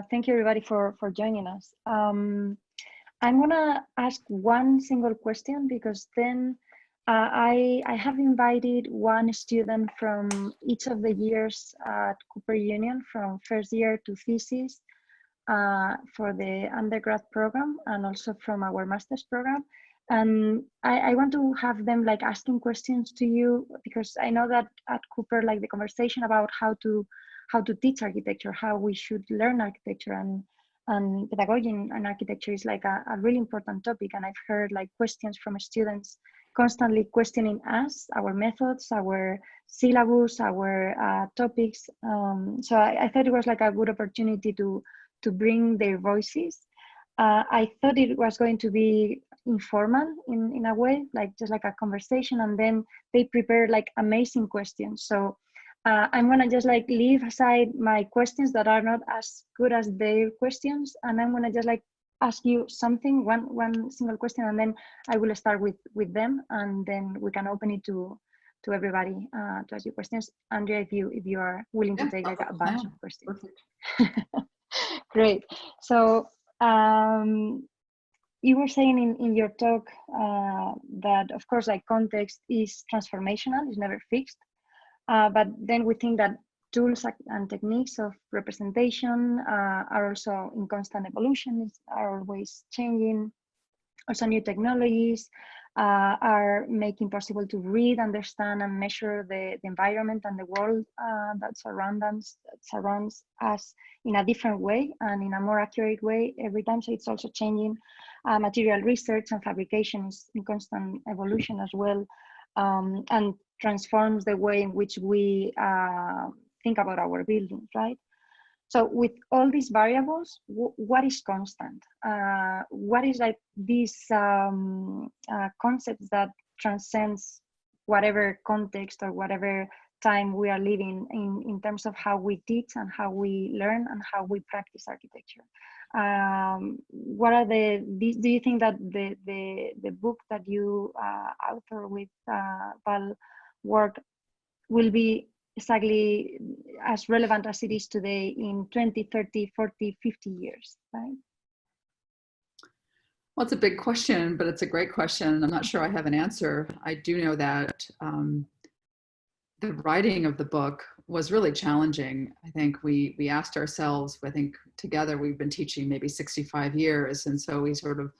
Thank you everybody for joining us. I'm gonna ask one single question because then I have invited one student from each of the years at Cooper Union, from first year to thesis, for the undergrad program, and also from our master's program. And I want to have them like asking questions to you, because I know that at Cooper, like the conversation about how to teach architecture, how we should learn architecture, and pedagogy and architecture is like a really important topic. And I've heard like questions from students constantly questioning us, our methods, our syllabus, our topics. So I thought it was like a good opportunity to bring their voices. I thought it was going to be informal in a way, like just like a conversation, and then they prepared like amazing questions. So I'm gonna just like leave aside my questions that are not as good as their questions, and I'm gonna just like ask you something, one single question, and then I will start with them, and then we can open it to everybody to ask you questions. Andrea, if you are willing to take like a bunch of questions. Great. So you were saying in your talk that of course like context is transformational, it's never fixed. But then we think that tools and techniques of representation are also in constant evolution, are always changing. Also new technologies are making possible to read, understand, and measure the environment and the world that surrounds us in a different way and in a more accurate way every time. So it's also changing. Material research and fabrication is in constant evolution as well, and transforms the way in which we think about our buildings, right? So with all these variables, what is constant? What is like these concepts that transcends whatever context or whatever time we are living in terms of how we teach and how we learn and how we practice architecture? What are do you think that the book that you author with Val Warke will be exactly as relevant as it is today in 20, 30, 40, 50 years, right? Well, it's a big question, but it's a great question. I'm not sure I have an answer. I do know that the writing of the book was really challenging. I think we asked ourselves, I think together we've been teaching maybe 65 years. And so we sort of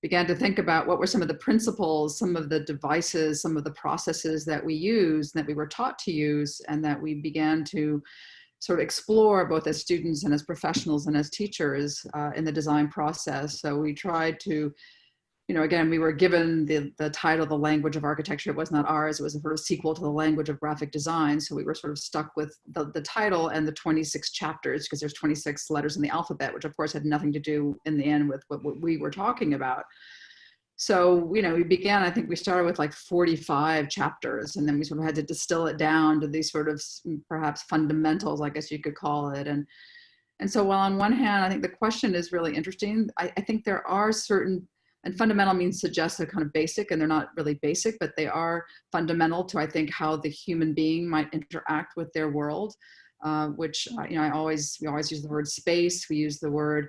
began to think about what were some of the principles, some of the devices, some of the processes that we use, that we were taught to use, and that we began to sort of explore both as students and as professionals and as teachers in the design process. So we tried to, you know, again, we were given the title, The Language of Architecture. It was not ours. It was a sort of sequel to The Language of Graphic Design. So we were sort of stuck with the title and the 26 chapters, because there's 26 letters in the alphabet, which of course had nothing to do in the end with what we were talking about. So, you know, we began, I think we started with like 45 chapters, and then we sort of had to distill it down to these sort of perhaps fundamentals, I guess you could call it. And so while on one hand, I think the question is really interesting, I think there are certain, and fundamental means suggests a kind of basic, and they're not really basic, but they are fundamental to, I think, how the human being might interact with their world, which, you know, we always use the word space. We use the word,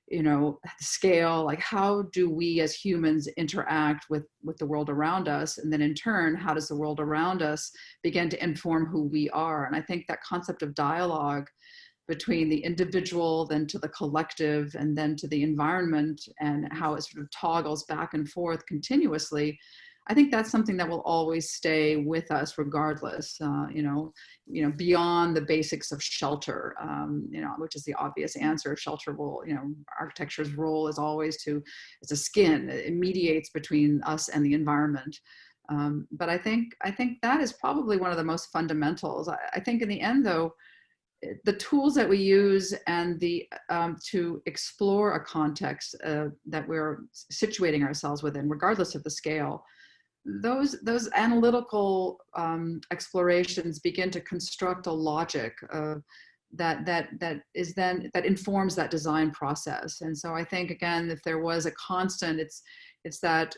you know, scale, like how do we as humans interact with the world around us? And then in turn, how does the world around us begin to inform who we are? And I think that concept of dialogue between the individual, then to the collective, and then to the environment, and how it sort of toggles back and forth continuously, I think that's something that will always stay with us regardless, you know, beyond the basics of shelter, you know, which is the obvious answer. Shelter will, you know, architecture's role is always it's a skin. It mediates between us and the environment. But I think that is probably one of the most fundamentals. I think in the end, though, the tools that we use and to explore a context that we're situating ourselves within, regardless of the scale, those analytical explorations begin to construct a logic that informs that design process. And so I think, again, if there was a constant, it's that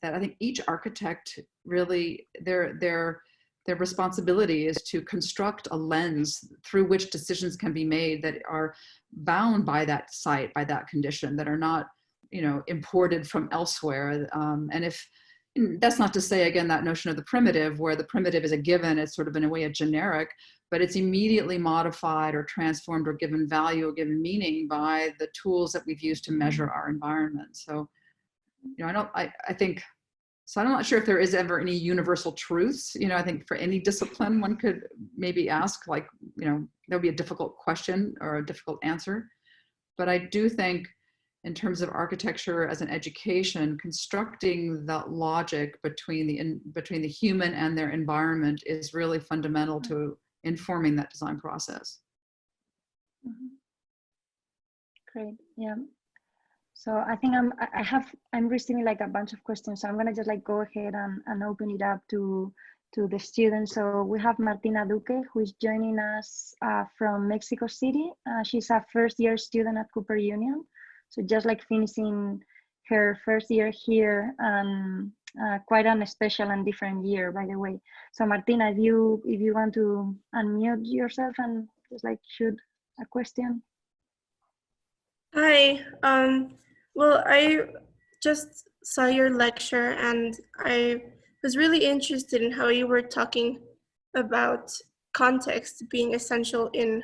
I think each architect really, their their responsibility is to construct a lens through which decisions can be made that are bound by that site, by that condition, that are not, you know, imported from elsewhere. And if that's not to say, again, that notion of the primitive, where the primitive is a given, it's sort of in a way a generic, but it's immediately modified or transformed or given value or given meaning by the tools that we've used to measure our environment. So, you know, I think, so I'm not sure if there is ever any universal truths. You know, I think for any discipline, one could maybe ask, like, you know, that would be a difficult question or a difficult answer. But I do think in terms of architecture as an education, constructing the logic between the human and their environment is really fundamental to informing that design process. Mm-hmm. Great, yeah. So I think I'm receiving like a bunch of questions. So I'm gonna just like go ahead and open it up to the students. So we have Martina Duque, who is joining us from Mexico City. She's a first-year student at Cooper Union. So just like finishing her first year here, and quite a special and different year, by the way. So Martina, if you want to unmute yourself and just like shoot a question. Hi. Well, I just saw your lecture and I was really interested in how you were talking about context being essential in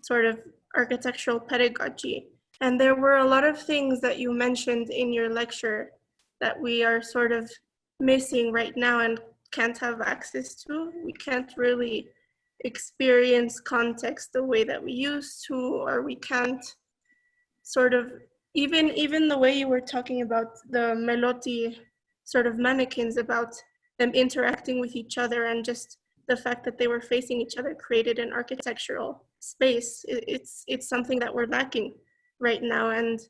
sort of architectural pedagogy. And there were a lot of things that you mentioned in your lecture that we are sort of missing right now and can't have access to. We can't really experience context the way that we used to, or we can't sort of, even the way you were talking about the Melotti sort of mannequins, about them interacting with each other and just the fact that they were facing each other created an architectural space. It's something that we're lacking right now. And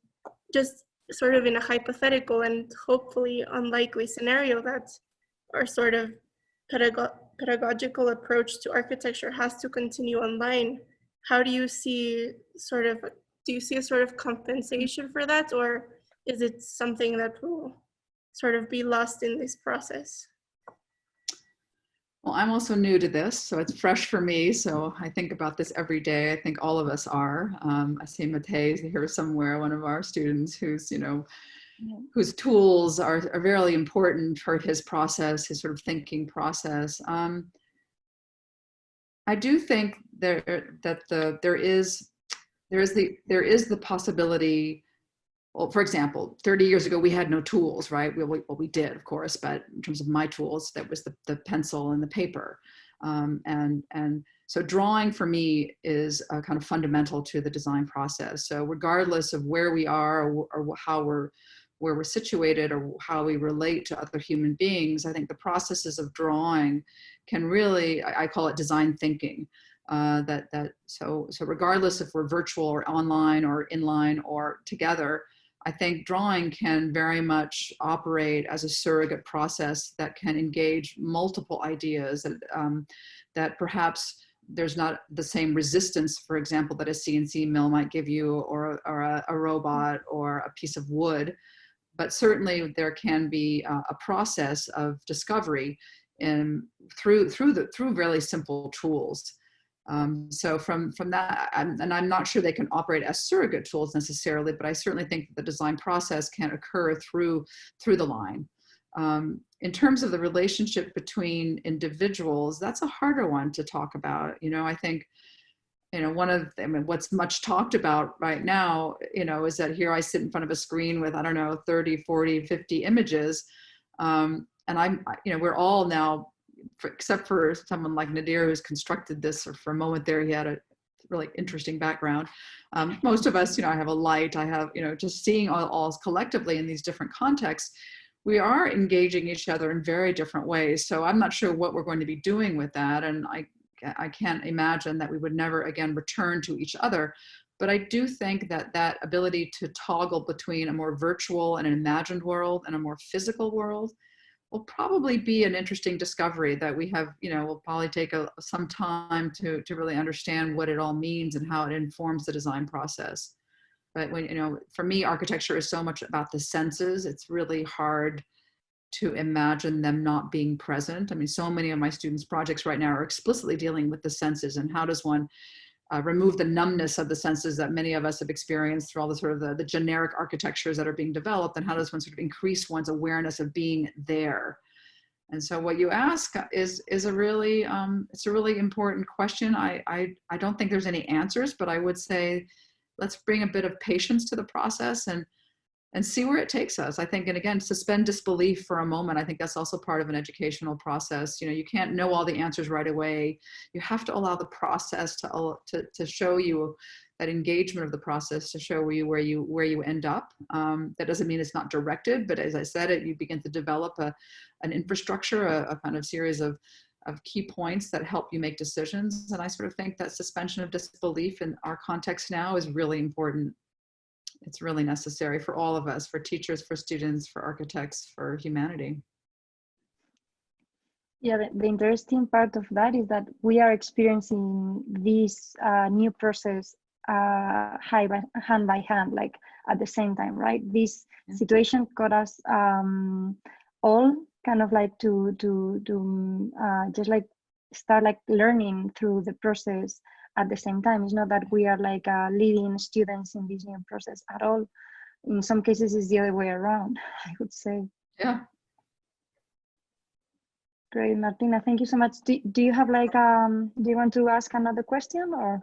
just sort of in a hypothetical and hopefully unlikely scenario that our sort of pedagogical approach to architecture has to continue online, how do you see do you see a sort of compensation for that, or is it something that will sort of be lost in this process? Well, I'm also new to this, so it's fresh for me. So I think about this every day. I think all of us are. I see Matej here somewhere, one of our students who's, you know, whose tools are very important for his process, his sort of thinking process. I do think there is the possibility. Well, for example, 30 years ago, we had no tools, right? We did, of course, but in terms of my tools, that was the pencil and the paper. And so drawing for me is kind of fundamental to the design process. So regardless of where we are or where we're situated or how we relate to other human beings, I think the processes of drawing can really, I call it design thinking. So regardless if we're virtual or online or inline or together, I think drawing can very much operate as a surrogate process that can engage multiple ideas that perhaps there's not the same resistance, for example, that a CNC mill might give you, or a robot or a piece of wood. But certainly there can be a process of discovery through really simple tools. So from that, and I'm not sure they can operate as surrogate tools necessarily, but I certainly think that the design process can occur through the line. In terms of the relationship between individuals, that's a harder one to talk about. You know, I think, you know, what's much talked about right now, you know, is that here I sit in front of a screen with, I don't know, 30, 40, 50 images. And we're all now, except for someone like Nadir, who's constructed this, or for a moment there, he had a really interesting background. Most of us, you know, I have a light, I have, you know, just seeing all collectively in these different contexts, we are engaging each other in very different ways. So I'm not sure what we're going to be doing with that. And I can't imagine that we would never again return to each other. But I do think that that ability to toggle between a more virtual and an imagined world and a more physical world will probably be an interesting discovery that we have, you know, will probably take some time to really understand what it all means and how it informs the design process. But when, you know, for me, architecture is so much about the senses. It's really hard to imagine them not being present. I mean, so many of my students' projects right now are explicitly dealing with the senses, and how does one remove the numbness of the senses that many of us have experienced through all the sort of the generic architectures that are being developed, and how does one sort of increase one's awareness of being there? And so what you ask is a really, it's a really important question. I don't think there's any answers, but I would say, let's bring a bit of patience to the process and see where it takes us. I think, and again, suspend disbelief for a moment. I think that's also part of an educational process. You know, you can't know all the answers right away. You have to allow the process to show you, that engagement of the process to show you where you end up. That doesn't mean it's not directed, but as I said, you begin to develop an infrastructure, a kind of series of key points that help you make decisions. And I sort of think that suspension of disbelief in our context now is really important. It's really necessary for all of us, for teachers, for students, for architects, for humanity. Yeah, the interesting part of that is that we are experiencing this new process hand by hand, like at the same time, right? This situation got us all kind of like to just like start like learning through the process at the same time. It's not that we are like leading students in this new process at all. In some cases, it's the other way around, I would say. Yeah. Great, Martina, thank you so much. Do you have like, do you want to ask another question or?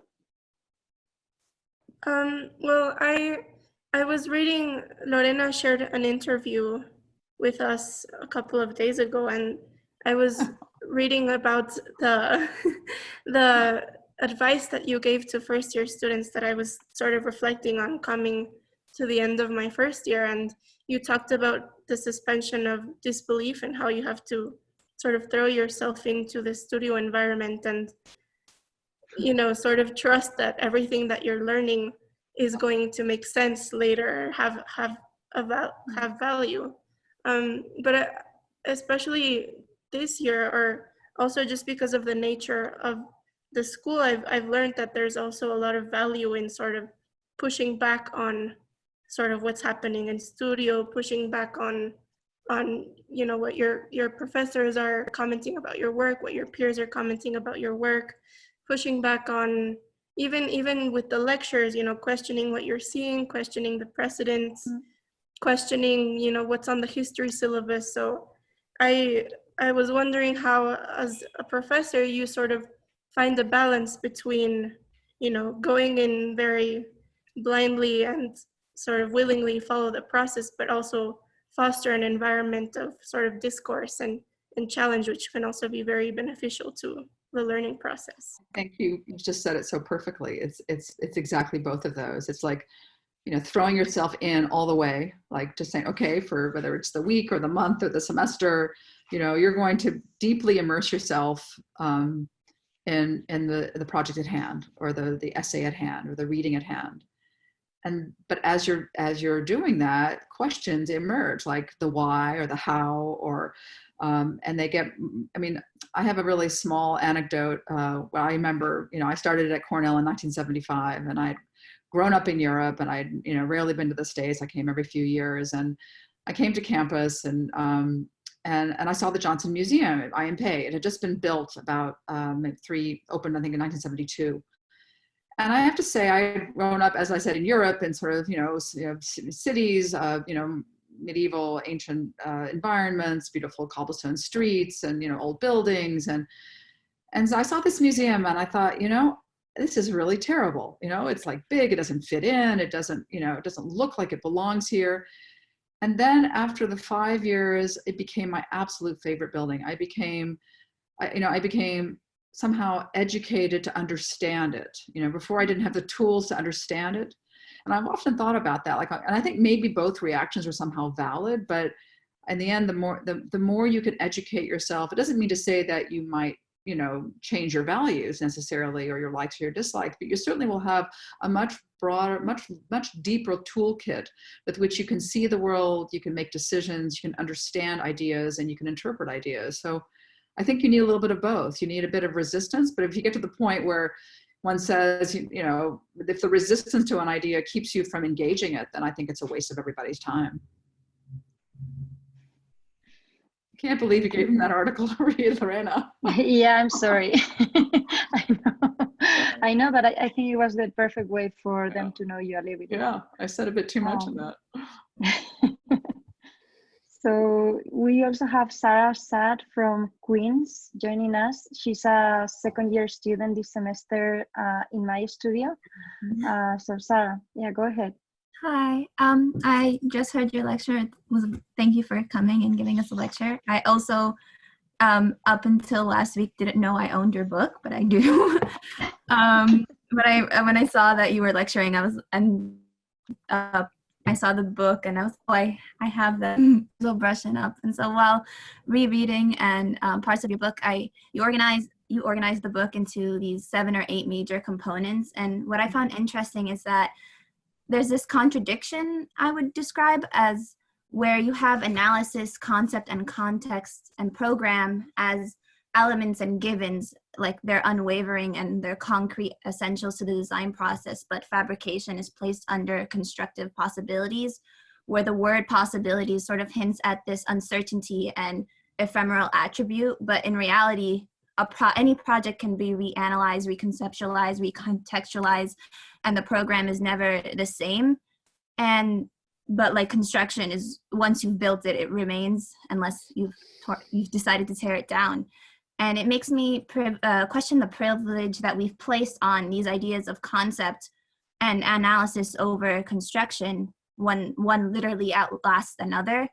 Well, I was reading, Lorena shared an interview with us a couple of days ago, and I was reading about the advice that you gave to first year students that I was sort of reflecting on coming to the end of my first year. And you talked about the suspension of disbelief and how you have to sort of throw yourself into the studio environment and, you know, sort of trust that everything that you're learning is going to make sense later, have value. But especially this year, or also just because of the nature of the school, I've learned that there's also a lot of value in sort of pushing back on sort of what's happening in studio, pushing back on you know what your professors are commenting about your work, what your peers are commenting about your work, pushing back on even with the lectures, you know, questioning what you're seeing, questioning the precedents, questioning, you know, what's on the history syllabus. So I was wondering how, as a professor, you sort of find a balance between, you know, going in very blindly and sort of willingly follow the process, but also foster an environment of sort of discourse and challenge, which can also be very beneficial to the learning process. Thank you. You just said it so perfectly. It's exactly both of those. It's like, you know, throwing yourself in all the way, like just saying, okay, for whether it's the week or the month or the semester, you know, you're going to deeply immerse yourself in the project at hand, or the essay at hand, or the reading at hand. But as you're doing that, questions emerge, like the why or the how, or and they get, I mean, I have a really small anecdote. Well, I remember, you know, I started at Cornell in 1975, and I'd grown up in Europe, and I'd, you know, rarely been to the States. I came every few years, and I came to campus, and I saw the Johnson Museum at IMP. It had just been built about opened, I think, in 1972. And I have to say, I'd grown up, as I said, in Europe, in sort of, you know, cities, you know, medieval, ancient environments, beautiful cobblestone streets, and, you know, old buildings. And so I saw this museum, and I thought, you know, this is really terrible. You know, it's like big, it doesn't fit in, it doesn't, you know, it doesn't look like it belongs here. And then after the 5 years, it became my absolute favorite building. I became somehow educated to understand it. You know, before I didn't have the tools to understand it. And I've often thought about that, like, and I think maybe both reactions are somehow valid, but in the end, the more you can educate yourself, it doesn't mean to say that you might, you know, change your values necessarily, or your likes or your dislikes, but you certainly will have a much broader, much deeper toolkit with which you can see the world, you can make decisions, you can understand ideas, and you can interpret ideas. So I think you need a little bit of both. You need a bit of resistance, but if you get to the point where one says, you know, if the resistance to an idea keeps you from engaging it, then I think it's a waste of everybody's time. Can't believe you gave him that article to read, Lorena. Yeah, I'm sorry. I know. I know, but I think it was the perfect way for them to know you a little bit. Yeah, I said a bit too much in that. So we also have Sarah Sad from Queens joining us. She's a second-year student this semester in my studio. So Sarah, yeah, go ahead. Hi, I just heard your lecture. Thank you for coming and giving us a lecture. I also, up until last week, didn't know I owned your book, but I do. But when I saw that you were lecturing, I saw the book and I was, oh, I have that. So brushing up. And so while rereading and parts of your book, you organized the book into these 7 or 8 major components. And what I found interesting is that there's this contradiction I would describe as where you have analysis, concept, and context and program as elements and givens, like they're unwavering and they're concrete essentials to the design process, but fabrication is placed under constructive possibilities, where the word possibilities sort of hints at this uncertainty and ephemeral attribute, but in reality, any project can be reanalyzed, reconceptualized, recontextualized, and the program is never the same. But like construction is, once you've built it, it remains unless you've decided to tear it down. And it makes me question the privilege that we've placed on these ideas of concept and analysis over construction, one literally outlasts another.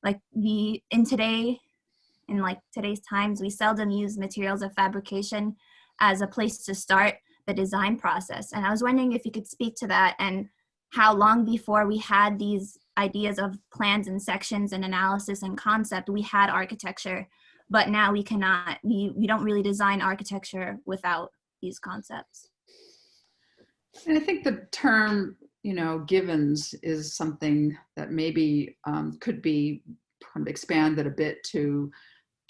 Like in today's times, we seldom use materials of fabrication as a place to start the design process. And I was wondering if you could speak to that and how long before we had these ideas of plans and sections and analysis and concept, we had architecture, but now we cannot, we don't really design architecture without these concepts. And I think the term, givens is something that maybe could be kind of expanded a bit to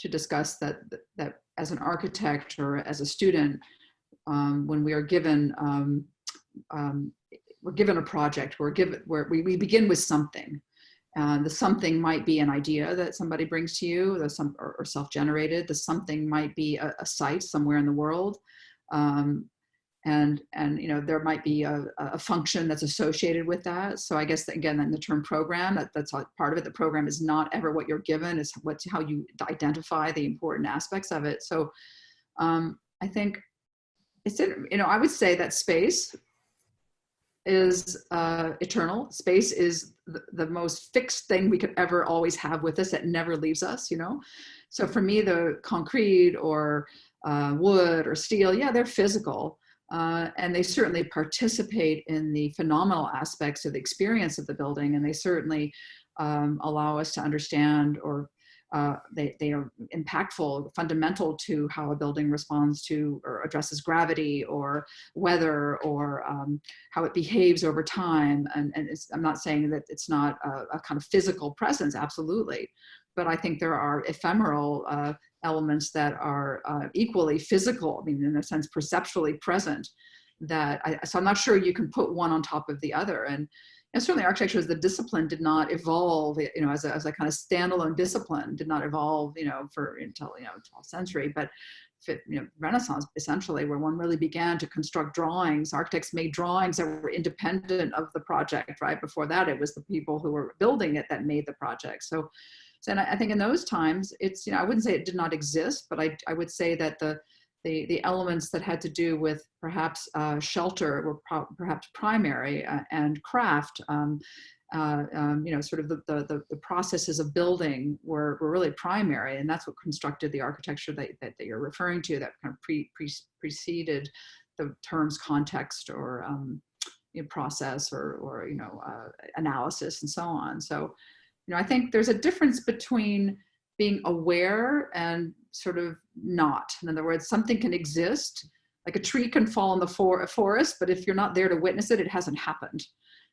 discuss that as an architect or as a student, when we are given we're given a project, we begin with something. The something might be an idea that somebody brings to you, or self-generated. The something might be a site somewhere in the world, and there might be a function that's associated with that. So I guess that, again, in the term program, that's part of it. The program is not ever what you're given; it's how you identify the important aspects of it. So I think it's I would say that space is eternal. Space is the most fixed thing we could ever always have with us that never leaves us, So for me, the concrete or wood or steel, yeah, they're physical. And they certainly participate in the phenomenal aspects of the experience of the building. And they certainly allow us to understand, or they are impactful, fundamental to how a building responds to or addresses gravity or weather, or how it behaves over time. And I'm not saying that it's not a kind of physical presence, absolutely. But I think there are ephemeral elements that are equally physical, in a sense, perceptually present. So I'm not sure you can put one on top of the other. And certainly architecture as the discipline did not evolve, as a kind of standalone discipline, did not evolve, until 12th century. But Renaissance, essentially, where one really began to construct drawings. Architects made drawings that were independent of the project, right? Before that, it was the people who were building it that made the project. So and I think in those times, it's, I wouldn't say it did not exist, but I would say that the elements that had to do with perhaps shelter were perhaps primary, and craft, sort of the processes of building were really primary, and that's what constructed the architecture that you're referring to, that kind of preceded the terms context or process or analysis and so on. So I think there's a difference between being aware and sort of not. In other words, something can exist, like a tree can fall in the forest, but if you're not there to witness it, it hasn't happened.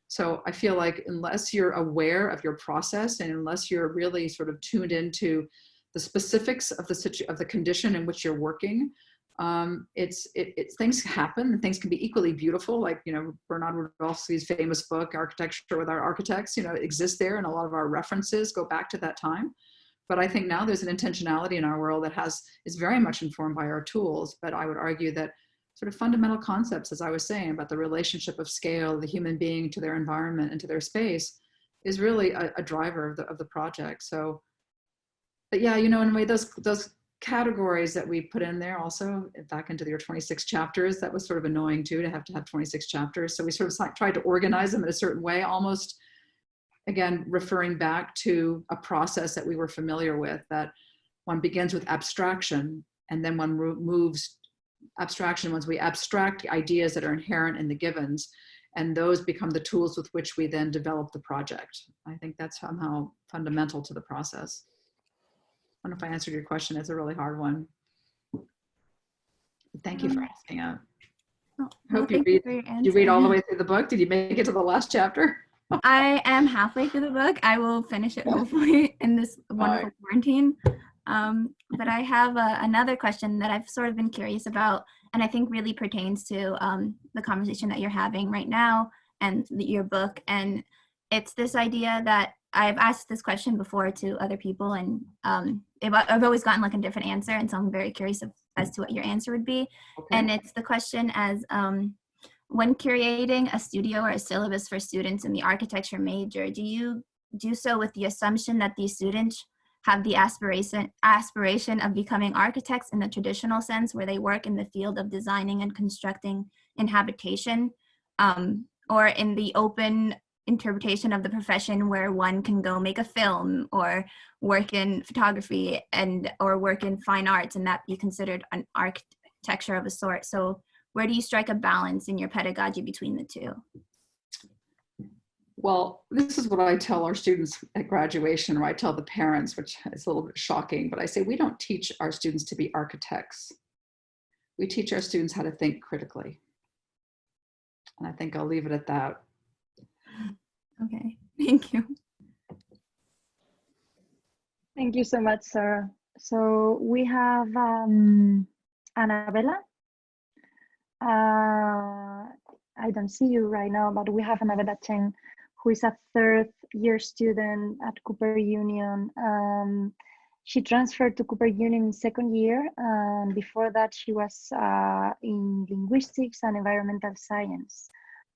So I feel like unless you're aware of your process, and unless you're really sort of tuned into the specifics of the condition in which you're working, things happen, and things can be equally beautiful. Like, Bernard Rudolphi's famous book, Architecture with Our Architects, it exists there, and a lot of our references go back to that time. But I think now there's an intentionality in our world that is very much informed by our tools. But I would argue that sort of fundamental concepts, as I was saying, about the relationship of scale, the human being to their environment and to their space, is really a driver of the project. So, but yeah, you know, in a way, those categories that we put in there also back into your 26 chapters, that was sort of annoying too, to have 26 chapters. So we sort of tried to organize them in a certain way, almost, again, referring back to a process that we were familiar with, that one begins with abstraction, and then one moves abstraction once we abstract ideas that are inherent in the givens, and those become the tools with which we then develop the project. I think that's somehow fundamental to the process. I don't know if I answered your question. It's a really hard one. Thank you for asking it. Oh, I hope well, you read all the way through the book. Did you make it to the last chapter? I am halfway through the book. I will finish it hopefully in this wonderful quarantine. But I have another question that I've sort of been curious about, and I think really pertains to the conversation that you're having right now and your book. And it's this idea that I've asked this question before to other people, and I've always gotten like a different answer. And so I'm very curious as to what your answer would be. Okay. And it's the question as, when creating a studio or a syllabus for students in the architecture major, do you do so with the assumption that these students have the aspiration of becoming architects in the traditional sense, where they work in the field of designing and constructing inhabitation, or in the open interpretation of the profession where one can go make a film or work in photography or work in fine arts, and that be considered an architecture of a sort? So where do you strike a balance in your pedagogy between the two? Well, this is what I tell our students at graduation, or I tell the parents, which is a little bit shocking, but I say, we don't teach our students to be architects. We teach our students how to think critically. And I think I'll leave it at that. Okay, thank you. Thank you so much, Sarah. So we have Annabella. I don't see you right now, but we have Annabella Chen, who is a third-year student at Cooper Union. She transferred to Cooper Union in second year, and before that she was in linguistics and environmental science.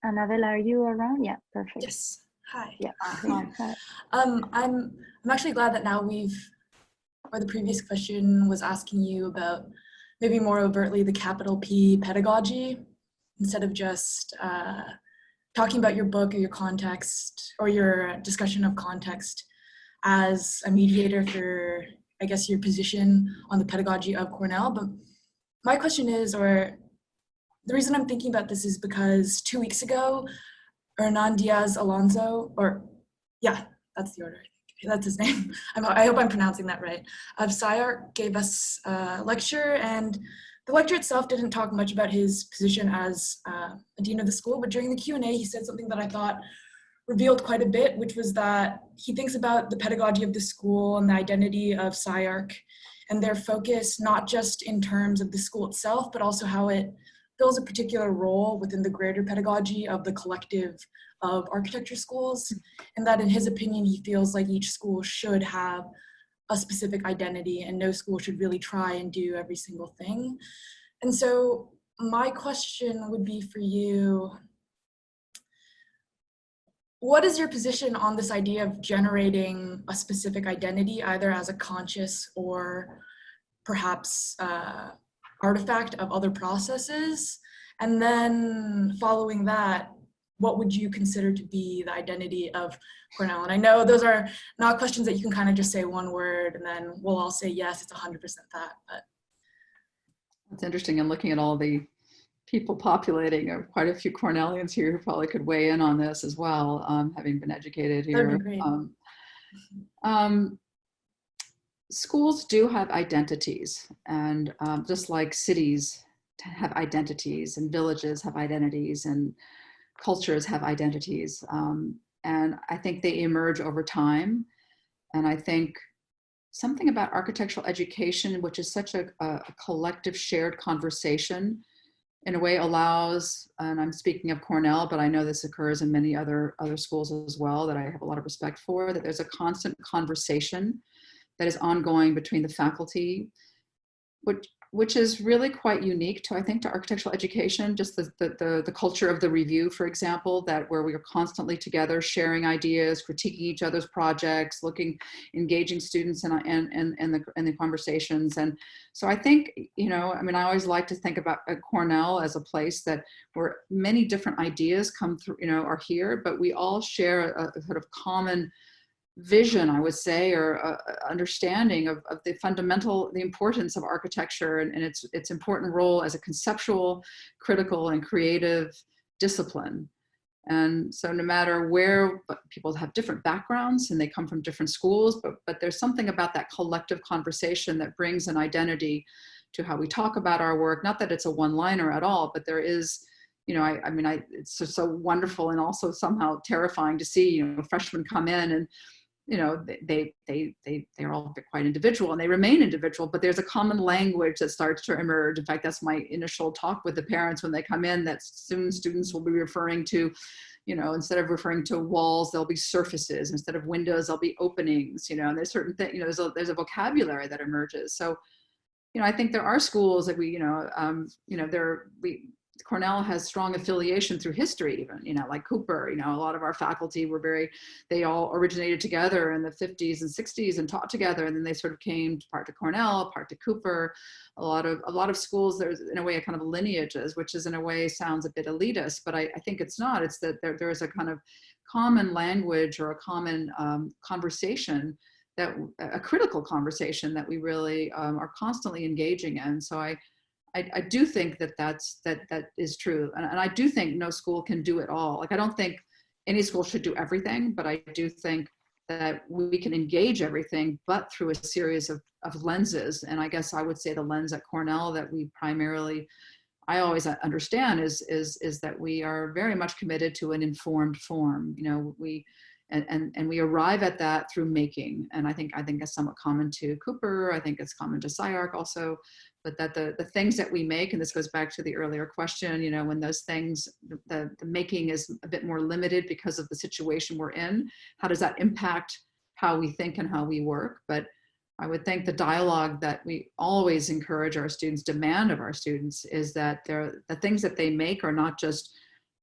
Annabella, are you around? Yeah, perfect. Yes. Hi. Yeah. Hi. I'm actually glad that now the previous question was asking you about maybe more overtly the capital P pedagogy, instead of just talking about your book or your context or your discussion of context as a mediator for, I guess, your position on the pedagogy of Cornell. But my question is, or the reason I'm thinking about this is because 2 weeks ago, Hernan Diaz Alonso, or yeah, that's the order. That's his name. I hope I'm pronouncing that right. Of SciArc gave us a lecture, and the lecture itself didn't talk much about his position as a dean of the school, but during the Q&A, he said something that I thought revealed quite a bit, which was that he thinks about the pedagogy of the school and the identity of SciArc and their focus, not just in terms of the school itself, but also how it fills a particular role within the greater pedagogy of the collective of architecture schools, and that in his opinion, he feels like each school should have a specific identity and no school should really try and do every single thing. And so my question would be for you, what is your position on this idea of generating a specific identity, either as a conscious or perhaps artifact of other processes? And then following that, what would you consider to be the identity of Cornell? And I know those are not questions that you can kind of just say one word and then we'll all say, yes, it's 100% that, but. It's interesting. And looking at all the people populating, quite a few Cornellians here who probably could weigh in on this as well, having been educated here. That'd be great. Schools do have identities, and just like cities have identities, and villages have identities, and cultures have identities, and I think they emerge over time. And I think something about architectural education, which is such a collective shared conversation, in a way allows, and I'm speaking of Cornell, but I know this occurs in many other schools as well that I have a lot of respect for, that there's a constant conversation that is ongoing between the faculty, which is really quite unique to, I think, to architectural education, just the culture of the review, for example, that where we are constantly together, sharing ideas, critiquing each other's projects, engaging students in the conversations. And so I think, I mean, I always like to think about Cornell as a place where many different ideas come through, are here, but we all share a sort of common vision, I would say, or understanding of the importance of architecture and its important role as a conceptual, critical, and creative discipline. And so no matter where, people have different backgrounds and they come from different schools, but there's something about that collective conversation that brings an identity to how we talk about our work. Not that it's a one-liner at all, but there is, it's just so wonderful and also somehow terrifying to see, freshmen come in and, they're all quite individual and they remain individual, but there's a common language that starts to emerge. In fact, that's my initial talk with the parents when they come in, that soon students will be referring to, instead of referring to walls, there'll be surfaces. Instead of windows, there'll be openings, and there's certain things, there's a vocabulary that emerges. So, I think there are schools that Cornell has strong affiliation through history, even, like Cooper, a lot of our faculty they all originated together in the 50s and 60s and taught together. And then they sort of came part to Cornell, part to Cooper. A lot of schools, there's in a way a kind of lineages, which is in a way sounds a bit elitist, but I think it's not. It's that there is a kind of common language or a common conversation, a critical conversation that we really are constantly engaging in. So I do think that is true. And I do think no school can do it all. Like, I don't think any school should do everything, but I do think that we can engage everything, but through a series of lenses. And I guess I would say the lens at Cornell that I always understand is that we are very much committed to an informed form. And we arrive at that through making. And I think it's somewhat common to Cooper. I think it's common to SciArc also, but that the things that we make, and this goes back to the earlier question, when those things, the making is a bit more limited because of the situation we're in, how does that impact how we think and how we work? But I would think the dialogue that we always encourage our students, demand of our students, is that the things that they make are not just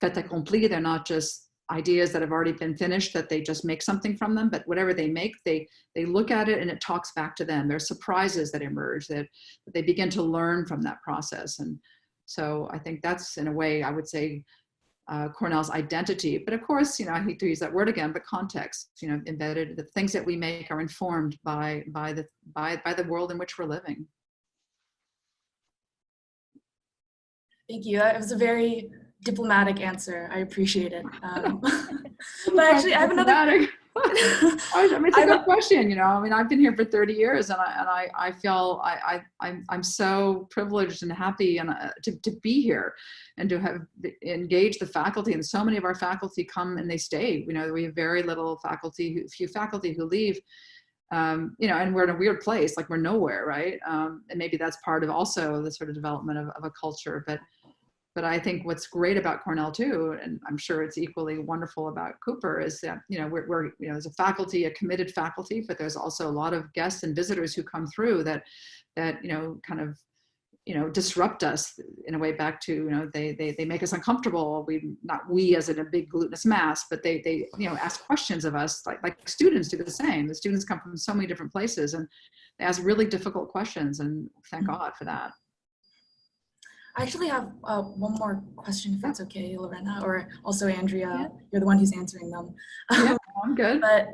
fait accompli, they're not just ideas that have already been finished, that they just make something from them, but whatever they make, they look at it and it talks back to them. There's surprises that emerge, that they begin to learn from that process. And so I think that's, in a way, I would say, Cornell's identity. But of course, I hate to use that word again, but context, embedded, the things that we make are informed by the world in which we're living. Thank you. That was a very diplomatic answer. I appreciate it. But actually, I have another. It's a good question. I've been here for 30 years, and I feel I'm so privileged and happy and to be here, and to have engaged the faculty. And so many of our faculty come and they stay. We have very little few faculty who leave. And we're in a weird place, like we're nowhere, right? And maybe that's part of also the sort of development of a culture. But I think what's great about Cornell too, and I'm sure it's equally wonderful about Cooper, is that we're there's a committed faculty, but there's also a lot of guests and visitors who come through that kind of disrupt us in a way back to they make us uncomfortable. Not we as in a big glutinous mass, but they ask questions of us, like students do the same. The students come from so many different places and they ask really difficult questions, and thank God for that. I actually have one more question, if that's okay, Lorena, or also Andrea. Yeah. You're the one who's answering them. Yeah, I'm good. But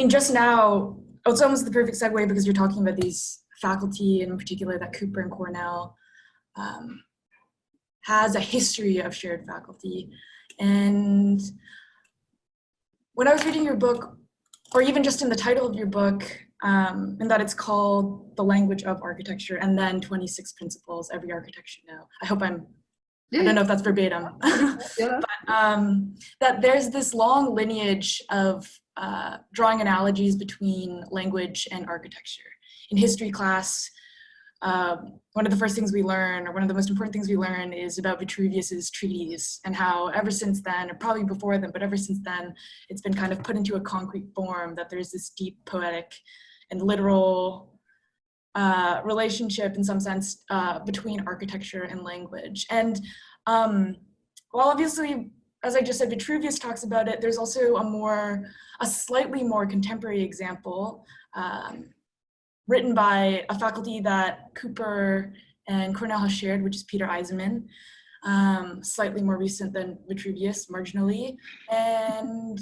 just now, it's almost the perfect segue because you're talking about these faculty, and in particular that Cooper and Cornell has a history of shared faculty. And when I was reading your book, or even just in the title of your book, and that it's called The Language of Architecture, and then 26 Principles Every Architect Should Know. I hope I don't know if that's verbatim, Yeah. But that there's this long lineage of drawing analogies between language and architecture. In history class, one of the first things we learn, or one of the most important things we learn, is about Vitruvius's treatise, and how ever since then, or probably before then, but ever since then, it's been kind of put into a concrete form that there's this deep poetic and literal relationship in some sense between architecture and language. And while obviously, as I just said, Vitruvius talks about it, there's also a slightly more contemporary example written by a faculty that Cooper and Cornell has shared, which is Peter Eisenman, slightly more recent than Vitruvius, marginally. And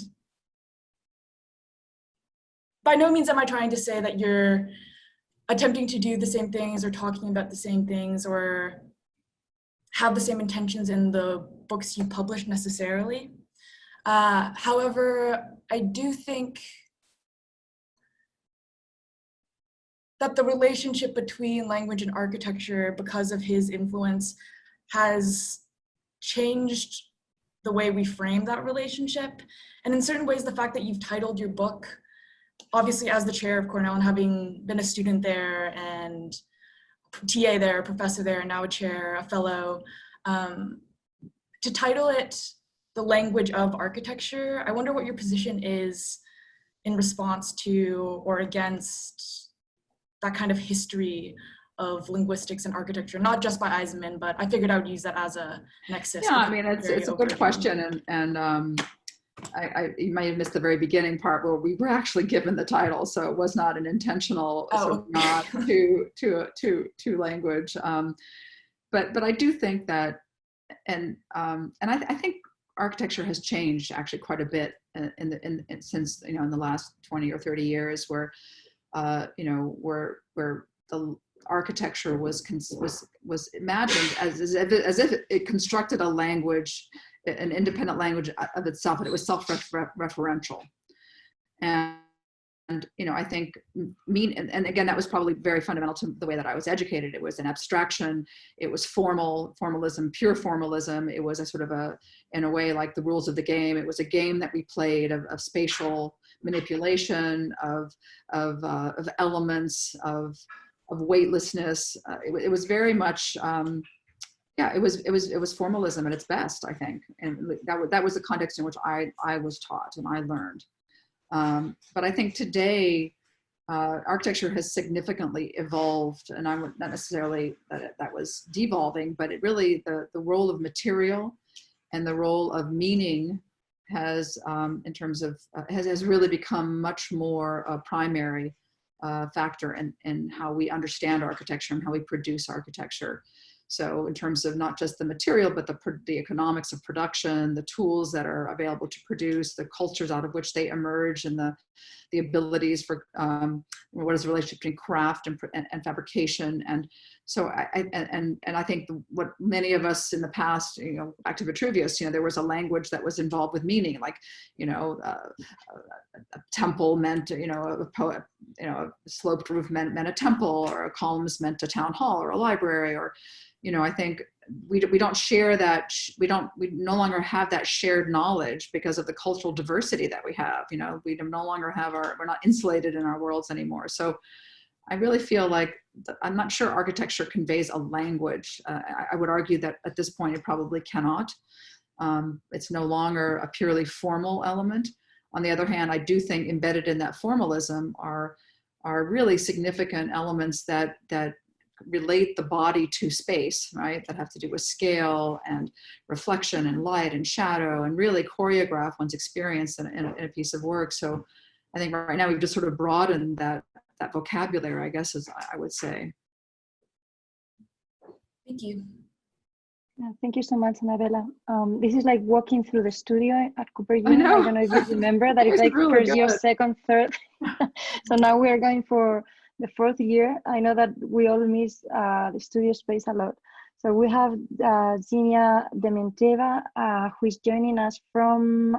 by no means am I trying to say that you're attempting to do the same things or talking about the same things or have the same intentions in the books you publish necessarily. However, I do think that the relationship between language and architecture, because of his influence, has changed the way we frame that relationship. And in certain ways, the fact that you've titled your book, obviously as the chair of Cornell and having been a student there and TA there, professor there, and now a chair, a fellow, to title it The Language of Architecture, I wonder what your position is in response to or against that kind of history of linguistics and architecture, not just by Eisenman, but I figured I would use that as a nexus. Yeah, I mean, it's a good question, and you might have missed the very beginning part where we were actually given the title, so it was not an intentional sort of nod to language. But I do think that, and I think architecture has changed actually quite a bit since in the last 20 or 30 years, where where the architecture was imagined as if it constructed a language, an independent language of itself, and it was self-referential. And I think and again, that was probably very fundamental to the way that I was educated. It was an abstraction. It was formalism, pure formalism. It was a sort of in a way, like the rules of the game. It was a game that we played of spatial manipulation, of elements, of weightlessness. It was very much, it was formalism at its best, I think, and that was the context in which I was taught and I learned. But I think today, architecture has significantly evolved, and I'm not necessarily that was devolving, but it really, the role of material and the role of meaning has, in terms of, has really become much more a primary factor in how we understand architecture and how we produce architecture. So in terms of not just the material, but the economics of production, the tools that are available to produce, the cultures out of which they emerge, and the abilities for what is the relationship between craft and fabrication. And so I think what many of us in the past, back to Vitruvius, there was a language that was involved with meaning, like, a temple meant, a sloped roof meant a temple, or a columns meant a town hall or a library, or, I think we don't share that, we no longer have that shared knowledge because of the cultural diversity that we have. We no longer have we're not insulated in our worlds anymore. So I really feel like, I'm not sure architecture conveys a language. I would argue that at this point it probably cannot. It's no longer a purely formal element. On the other hand, I do think embedded in that formalism are really significant elements that relate the body to space, right? That have to do with scale and reflection and light and shadow, and really choreograph one's experience in a piece of work. So I think right now we've just sort of broadened that vocabulary, I guess, as I would say. Thank you. Yeah, thank you so much, Annabella. This is like walking through the studio at Cooper U. I know. I don't know if you remember that it's like really first year, good. second, third. So now we are going for the fourth year. I know that we all miss the studio space a lot. So we have Zinia Dementeva, who is joining us from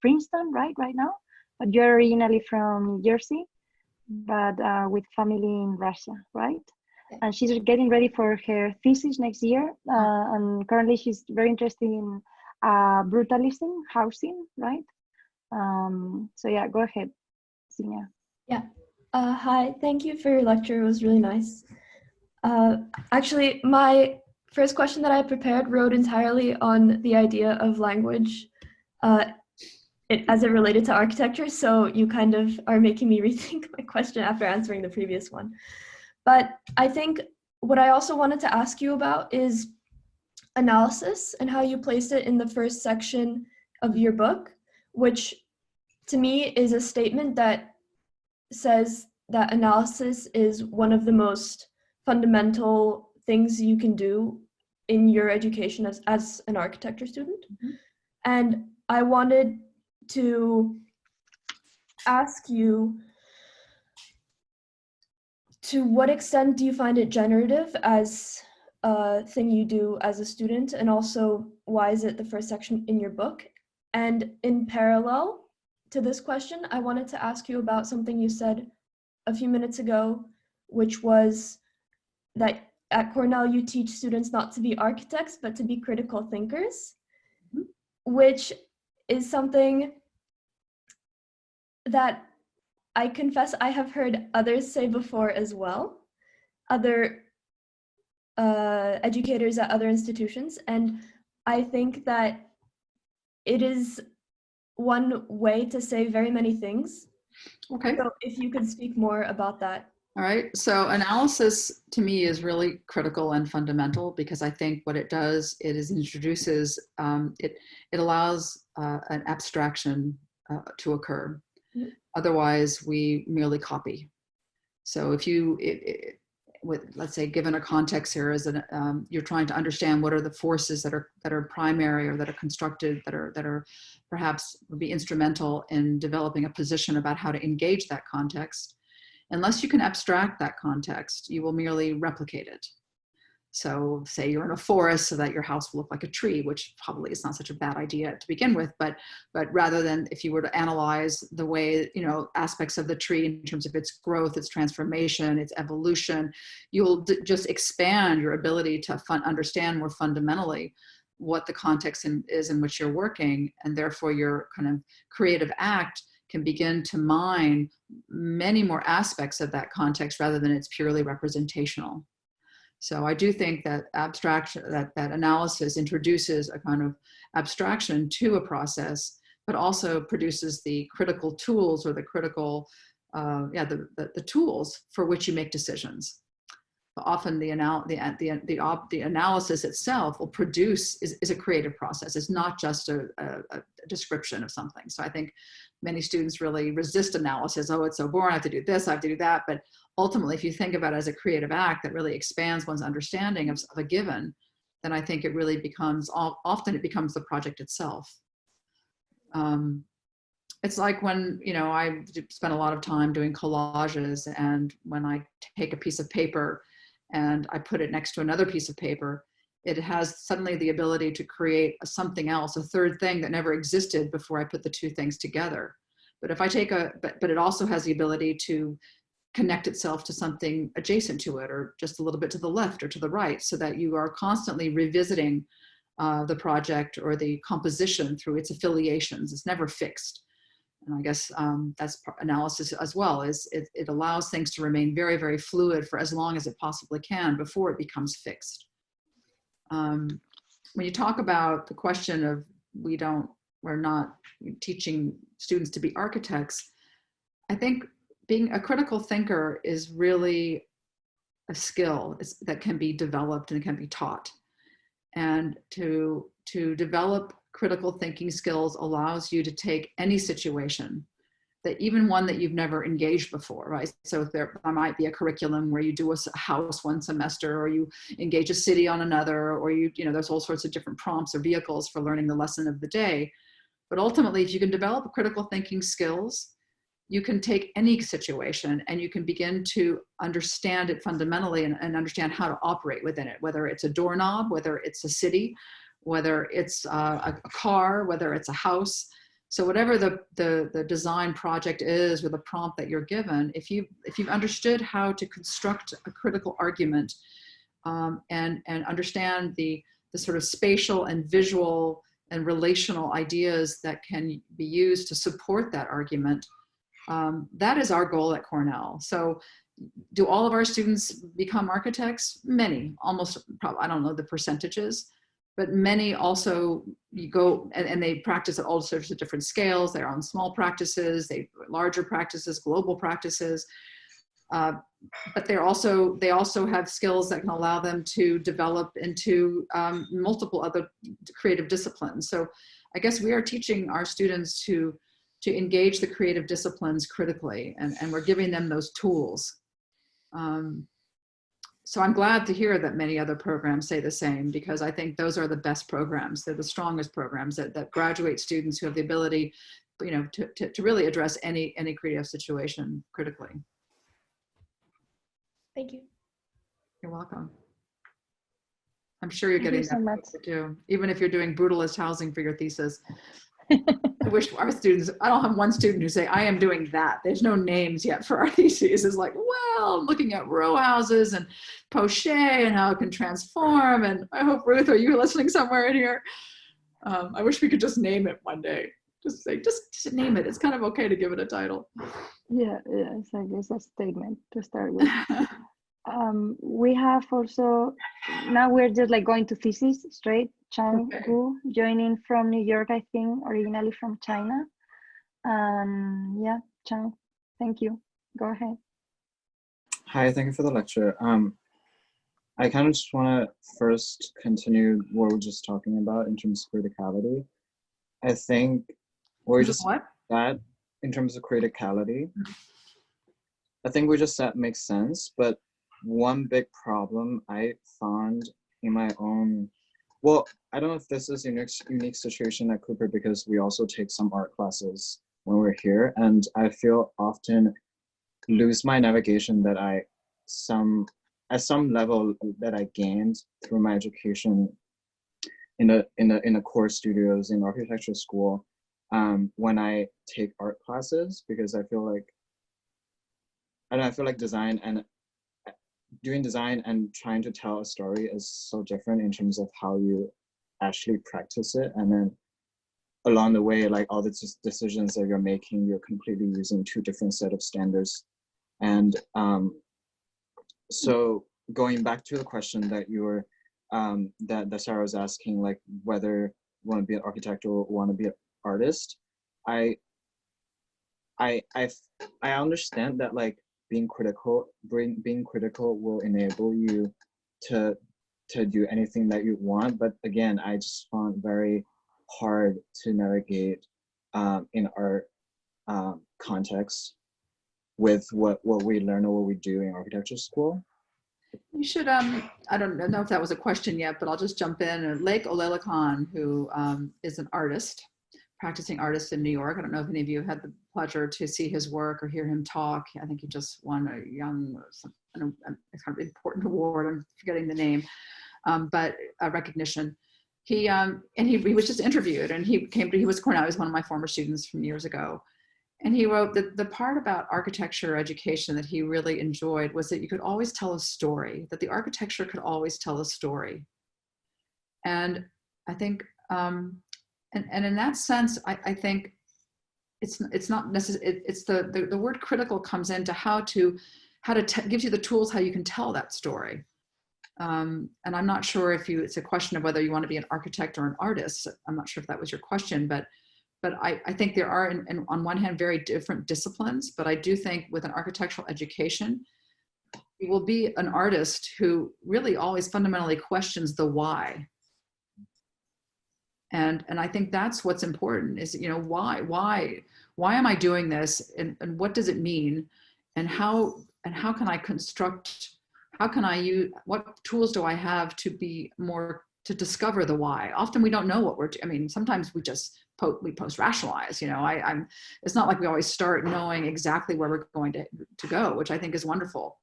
Princeton, right now. But you're originally from New Jersey, but with family in Russia, right? And she's getting ready for her thesis next year. And currently she's very interested in brutalism, housing, right? So yeah, go ahead, Zinia. Yeah. Hi, thank you for your lecture. It was really nice. Actually, my first question that I prepared wrote entirely on the idea of language as it related to architecture, so you kind of are making me rethink my question after answering the previous one. But I think what I also wanted to ask you about is analysis and how you placed it in the first section of your book, which to me is a statement that says that analysis is one of the most fundamental things you can do in your education as an architecture student. Mm-hmm. And I wanted to ask you, to what extent do you find it generative as a thing you do as a student, and also why is it the first section in your book? And in parallel to this question, I wanted to ask you about something you said a few minutes ago, which was that at Cornell you teach students not to be architects, but to be critical thinkers, which is something that I confess I have heard others say before as well, other educators at other institutions, and I think that it is one way to say very many things. Okay. So if you could speak more about that. All right. So analysis to me is really critical and fundamental, because I think what it does, it introduces, it allows an abstraction to occur. Mm-hmm. Otherwise, we merely copy. So if you, let's say, given a context here, as you're trying to understand what are the forces that are primary or that are constructed, that are perhaps would be instrumental in developing a position about how to engage that context. Unless you can abstract that context, you will merely replicate it. So say you're in a forest so that your house will look like a tree, which probably is not such a bad idea to begin with, but rather than if you were to analyze the way, aspects of the tree in terms of its growth, its transformation, its evolution, you'll just expand your ability to understand more fundamentally what the context is in which you're working, and therefore your kind of creative act can begin to mine many more aspects of that context rather than it's purely representational. So I do think that that analysis introduces a kind of abstraction to a process, but also produces the critical tools or the critical, the tools for which you make decisions. Often the analysis itself will produce is a creative process. It's not just a description of something. So I think many students really resist analysis. Oh, it's so boring. I have to do this. I have to do that. But ultimately, if you think about it as a creative act that really expands one's understanding of a given, then I think it really becomes, often it becomes the project itself. It's like when, I spent a lot of time doing collages, and when I take a piece of paper and I put it next to another piece of paper, it has suddenly the ability to create something else, a third thing that never existed before I put the two things together. But if I take but it also has the ability to connect itself to something adjacent to it, or just a little bit to the left or to the right, so that you are constantly revisiting the project or the composition through its affiliations. It's never fixed. And I guess that's analysis as well, is it allows things to remain very, very fluid for as long as it possibly can before it becomes fixed. When you talk about the question of we're not teaching students to be architects, I think being a critical thinker is really a skill that can be developed and can be taught. And to develop critical thinking skills allows you to take any situation, that even one that you've never engaged before, right? So if there might be a curriculum where you do a house one semester, or you engage a city on another, or there's all sorts of different prompts or vehicles for learning the lesson of the day. But ultimately, if you can develop critical thinking skills, you can take any situation and you can begin to understand it fundamentally and understand how to operate within it, whether it's a doorknob, whether it's a city, whether it's a car, whether it's a house. So whatever the design project is, or the prompt that you're given, if you've understood how to construct a critical argument and understand the sort of spatial and visual and relational ideas that can be used to support that argument, that is our goal at Cornell. So do all of our students become architects? Many, almost, probably, I don't know the percentages, but many also you go and they practice at all sorts of different scales. They're on small practices, larger practices, global practices. But they also have skills that can allow them to develop into multiple other creative disciplines. So I guess we are teaching our students to engage the creative disciplines critically, and we're giving them those tools. So I'm glad to hear that many other programs say the same, because I think those are the best programs. They're the strongest programs that graduate students who have the ability, to really address any creative situation critically. Thank you. You're welcome. I'm sure you're getting so much too, even if you're doing brutalist housing for your thesis. I wish our students, I don't have one student who say, I am doing that. There's no names yet for our theses. It's like, well, I'm looking at row houses and poche and how it can transform. And I hope, Ruth, are you listening somewhere in here? I wish we could just name it one day. Just say, just name it. It's kind of okay to give it a title. Yeah, exactly. It's a statement to start with. We have also, now we're just like going to thesis straight. Chang Gu joining from New York, I think, originally from China. Yeah, Chang, thank you. Go ahead. Hi, thank you for the lecture. I kind of just want to first continue what we're just talking about in terms of criticality. I think we're just that in terms of criticality. I think we just said makes sense, but one big problem I found in my own, well, I don't know if this is a unique situation at Cooper, because we also take some art classes when we're here, and I feel often lose my navigation that at some level that I gained through my education in the core studios in architecture school, when I take art classes, because I feel like design and doing design and trying to tell a story is so different in terms of how you actually practice it. And then along the way, like all the decisions that you're making, you're completely using two different set of standards. And so going back to the question that you were, that Sarah was asking, like whether you want to be an architect or want to be an artist, I understand that, like, being critical will enable you to do anything that you want, but again, I just found very hard to navigate in our context with what we learn or what we do in architecture school. You should, I don't know if that was a question yet, but I'll just jump in. Lake Olelekan, who is an artist, practicing artist in New York. I don't know if any of you had the pleasure to see his work or hear him talk. I think he just won a kind of important award. I'm forgetting the name, but a recognition. He was just interviewed, and he was Cornell. He was one of my former students from years ago. And he wrote that the part about architecture education that he really enjoyed was that you could always tell a story, that the architecture could always tell a story. And I think, and in that sense, I think it's not necessarily, it's the word critical comes into how to gives you the tools how you can tell that story. And I'm not sure if it's a question of whether you want to be an architect or an artist. I'm not sure if that was your question, but I think there are, on one hand, very different disciplines, but I do think with an architectural education, you will be an artist who really always fundamentally questions the why. And I think that's what's important is, why am I doing this? And what does it mean? And how can I construct, what tools do I have to discover the why? Often we don't know what we're doing. Sometimes we just post rationalize, it's not like we always start knowing exactly where we're going to go, which I think is wonderful.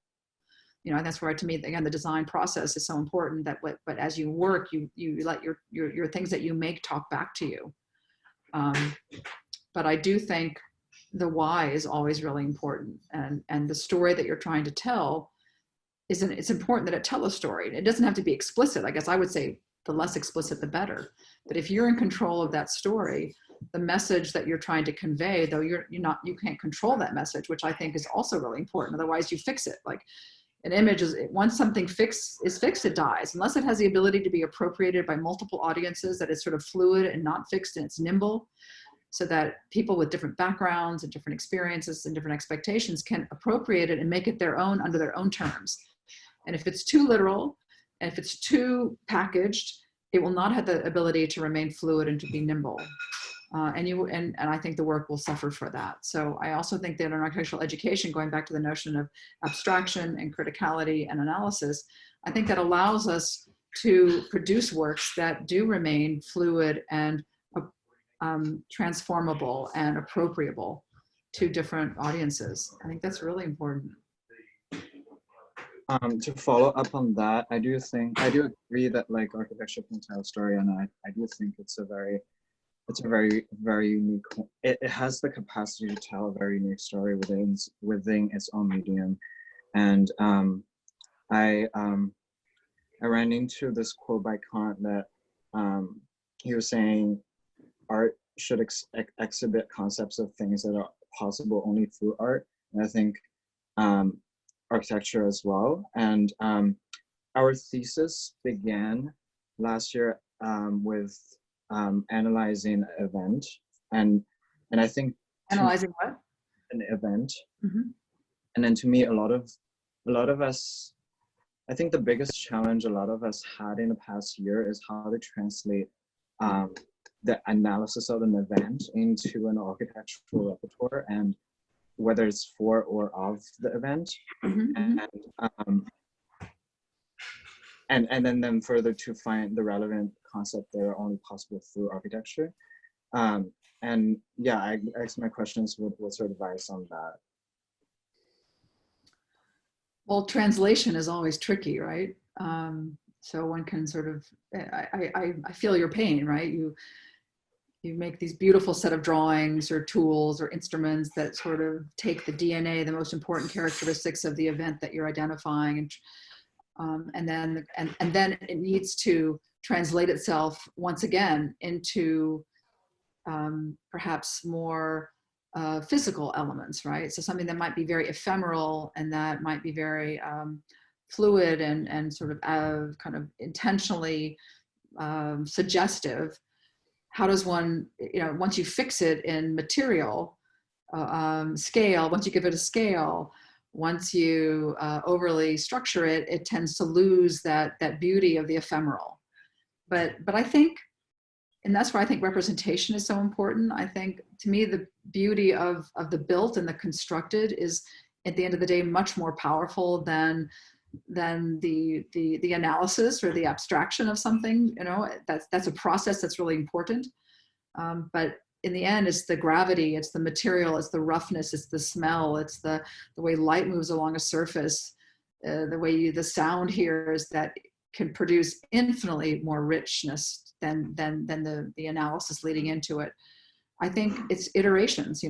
And that's where, to me, again, the design process is so important, but as you work, you let your things that you make talk back to you. But I do think the why is always really important, and the story that you're trying to tell it's important that it tell a story. It doesn't have to be explicit. I guess I would say the less explicit, the better. But if you're in control of that story, the message that you're trying to convey, though you can't control that message, which I think is also really important. Otherwise you fix it. Like an image is, once something is fixed, it dies. Unless it has the ability to be appropriated by multiple audiences, that is sort of fluid and not fixed and it's nimble, so that people with different backgrounds and different experiences and different expectations can appropriate it and make it their own under their own terms. And if it's too literal, and if it's too packaged, it will not have the ability to remain fluid and to be nimble. And I think the work will suffer for that. So I also think that in architectural education, going back to the notion of abstraction and criticality and analysis, I think that allows us to produce works that do remain fluid and transformable and appropriable to different audiences. I think that's really important. To follow up on that, I do agree that like architecture can tell a story, and I do think it's a very, very unique, it has the capacity to tell a very unique story within its own medium. And I ran into this quote by Kant that he was saying art should exhibit concepts of things that are possible only through art. And I think architecture as well. And our thesis began last year with analyzing an event, and I think analyzing what? An event. Mm-hmm. And then to me, a lot of us, I think the biggest challenge a lot of us had in the past year is how to translate the analysis of an event into an architectural repertoire, and whether it's for or of the event. Mm-hmm. And then further to find the relevant concept that are only possible through architecture. And yeah, I asked my questions, what's your advice on that? Well, translation is always tricky, right? So one can sort of, I feel your pain, right? You make these beautiful set of drawings or tools or instruments that sort of take the DNA, the most important characteristics of the event that you're identifying, and then it needs to translate itself once again into perhaps more physical elements, right? So something that might be very ephemeral and that might be very fluid and sort of kind of intentionally suggestive. How does one, once you fix it in material, scale, once you give it a scale, once you overly structure it, it tends to lose that beauty of the ephemeral. But I think, and that's why I think representation is so important. I think to me, the beauty of the built and the constructed is at the end of the day, much more powerful than the analysis or the abstraction of something. That's a process that's really important. But in the end, it's the gravity, it's the material, it's the roughness, it's the smell, it's the way light moves along a surface, the way the sound hears that can produce infinitely more richness than the analysis leading into it. I think it's iterations,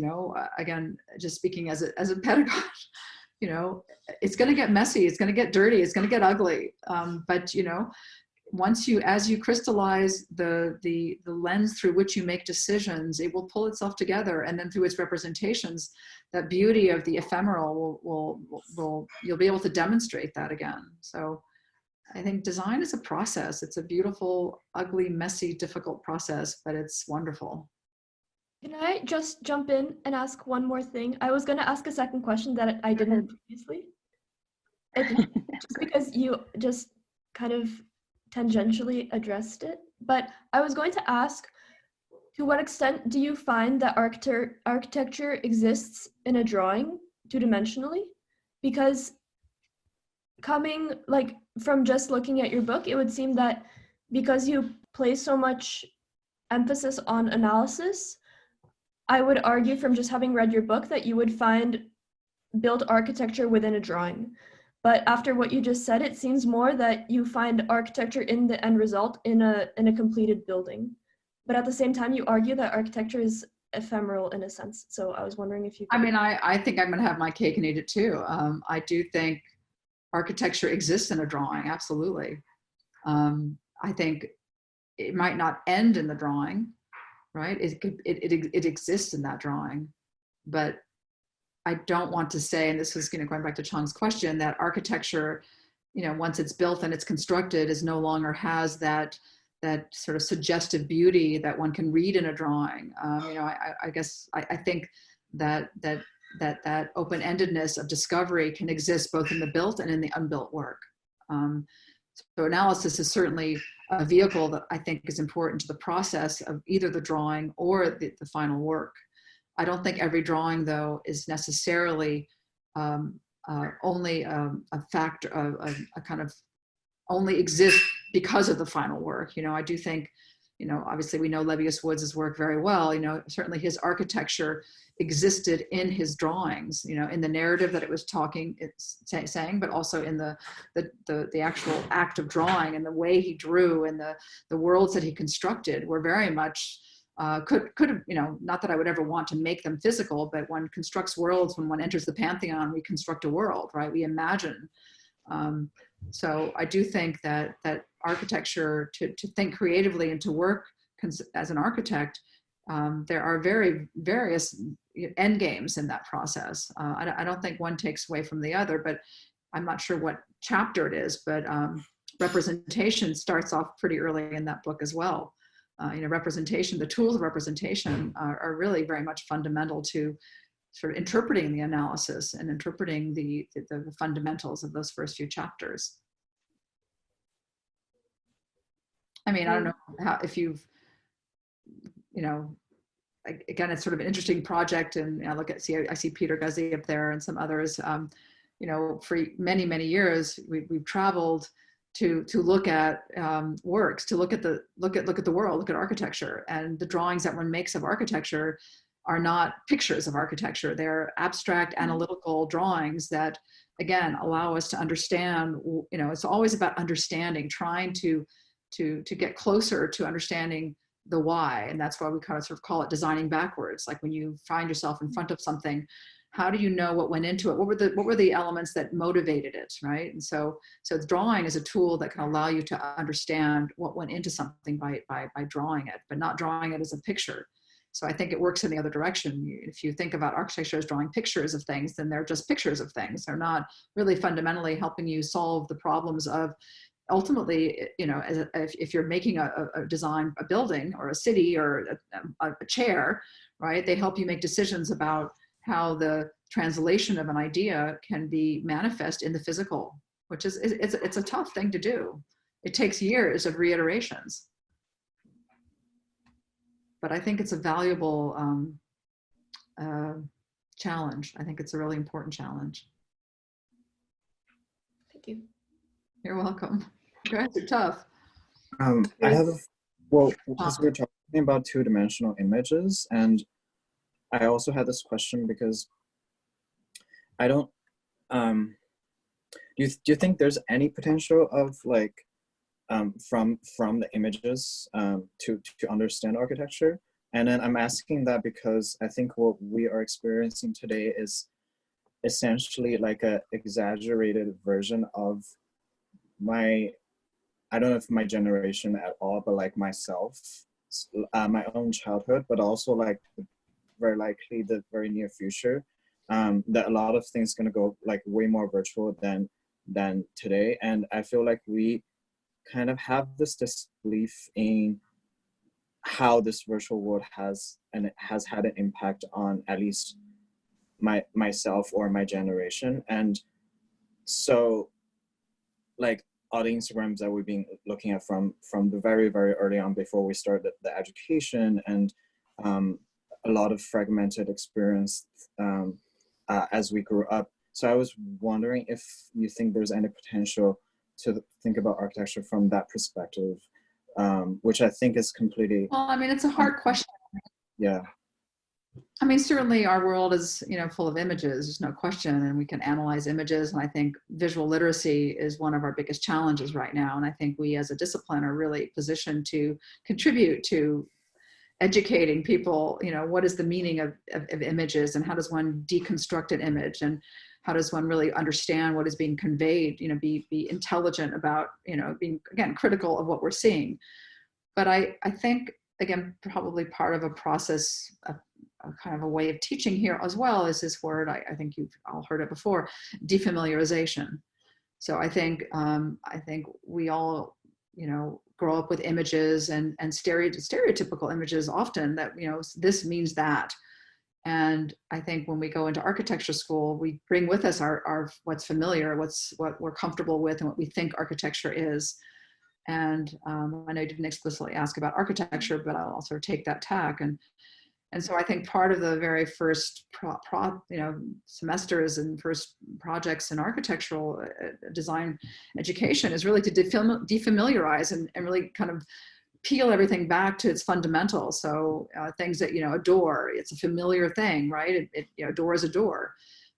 again, just speaking as a pedagogue, it's going to get messy, it's going to get dirty, it's going to get ugly. But as you crystallize the lens through which you make decisions, it will pull itself together, and then through its representations, that beauty of the ephemeral will you'll be able to demonstrate that again. So I think design is a process. It's a beautiful, ugly, messy, difficult process, but it's wonderful. Can I just jump in and ask one more thing? I was going to ask a second question that I didn't previously. Just because you just kind of tangentially addressed it. But I was going to ask, to what extent do you find that architecture exists in a drawing two-dimensionally? Because coming from just looking at your book, it would seem that because you place so much emphasis on analysis, I would argue from just having read your book that you would find built architecture within a drawing. But after what you just said, it seems more that you find architecture in the end result in a completed building. But at the same time, you argue that architecture is ephemeral in a sense. So I was wondering if you could... I think I'm gonna have my cake and eat it too. I do think architecture exists in a drawing, absolutely. I think it might not end in the drawing, right? It exists in that drawing, but I don't want to say, and this is going back to Chang's question, that architecture, once it's built and it's constructed, is no longer has that sort of suggestive beauty that one can read in a drawing. I guess I think that open-endedness of discovery can exist both in the built and in the unbuilt work. So analysis is certainly a vehicle that I think is important to the process of either the drawing or the final work. I don't think every drawing, though, is necessarily only a factor of a kind of only exists because of the final work. I do think, obviously we know Lebbeus Woods' work very well. Certainly his architecture existed in his drawings, in the narrative that it was saying, but also in the actual act of drawing, and the way he drew, and the worlds that he constructed were very much could have, not that I would ever want to make them physical, but one constructs worlds. When one enters the Pantheon, we construct a world, right? We imagine. So I do think that architecture, to think creatively and to work as an architect, there are various end games in that process. I don't think one takes away from the other, but I'm not sure what chapter it is, but representation starts off pretty early in that book as well. Representation, the tools of representation are really very much fundamental to sort of interpreting the analysis and interpreting the fundamentals of those first few chapters. I mean, I don't know if you've, again, it's sort of an interesting project, and I see Peter Guzzi up there and some others. For many, many years, we've traveled to look at works, to look at the world, look at architecture, and the drawings that one makes of architecture are not pictures of architecture. They're abstract analytical drawings that, again, allow us to understand. It's always about understanding, trying to get closer to understanding the why, and that's why we kind of sort of call it designing backwards. Like when you find yourself in front of something, how do you know what went into it? What were the elements that motivated it, right? And so drawing is a tool that can allow you to understand what went into something by drawing it, but not drawing it as a picture. So I think it works in the other direction. If you think about architecture as drawing pictures of things, then they're just pictures of things. They're not really fundamentally helping you solve the problems of, ultimately, if you're making a design, a building or a city or a chair, right? They help you make decisions about how the translation of an idea can be manifest in the physical, which is, it's a tough thing to do. It takes years of reiterations. But I think it's a valuable challenge. I think it's a really important challenge. Thank you. You're welcome. Grants are tough. Because we're talking about two-dimensional images, and I also had this question because I don't, do you think there's any potential of from the images to understand architecture? And then I'm asking that because I think what we are experiencing today is essentially like a exaggerated version of I don't know if my generation at all, but like myself, my own childhood, but also like very likely the very near future, that a lot of things going to go like way more virtual than today. And I feel like we kind of have this disbelief in how this virtual world has had an impact on at least myself or my generation. And so like all the Instagrams that we've been looking at from the very, very early on before we started the education, and a lot of fragmented experience as we grew up. So I was wondering if you think there's any potential to think about architecture from that perspective, which I think is completely... Well, I mean, it's a hard question. Yeah. I mean, certainly our world is, full of images, there's no question, and we can analyze images. And I think visual literacy is one of our biggest challenges right now. And I think we as a discipline are really positioned to contribute to educating people, what is the meaning of images, and how does one deconstruct an image, and how does one really understand what is being conveyed, be intelligent about, being, again, critical of what we're seeing. But I think again, probably part of a process, a kind of a way of teaching here as well, is this word, I think you've all heard it before, defamiliarization. So I think we all, you know, grow up with images and stereotypical images often that, you know, this means that. And I think when we go into architecture school, we bring with us our what's familiar, what we're comfortable with, and what we think architecture is. And I know you didn't explicitly ask about architecture, but I'll also take that tack. And so I think part of the very first semesters and first projects in architectural design education is really to defamiliarize and really kind of peel everything back to its fundamentals. So things that, you know, a door, it's a familiar thing, right? You know, a door is a door.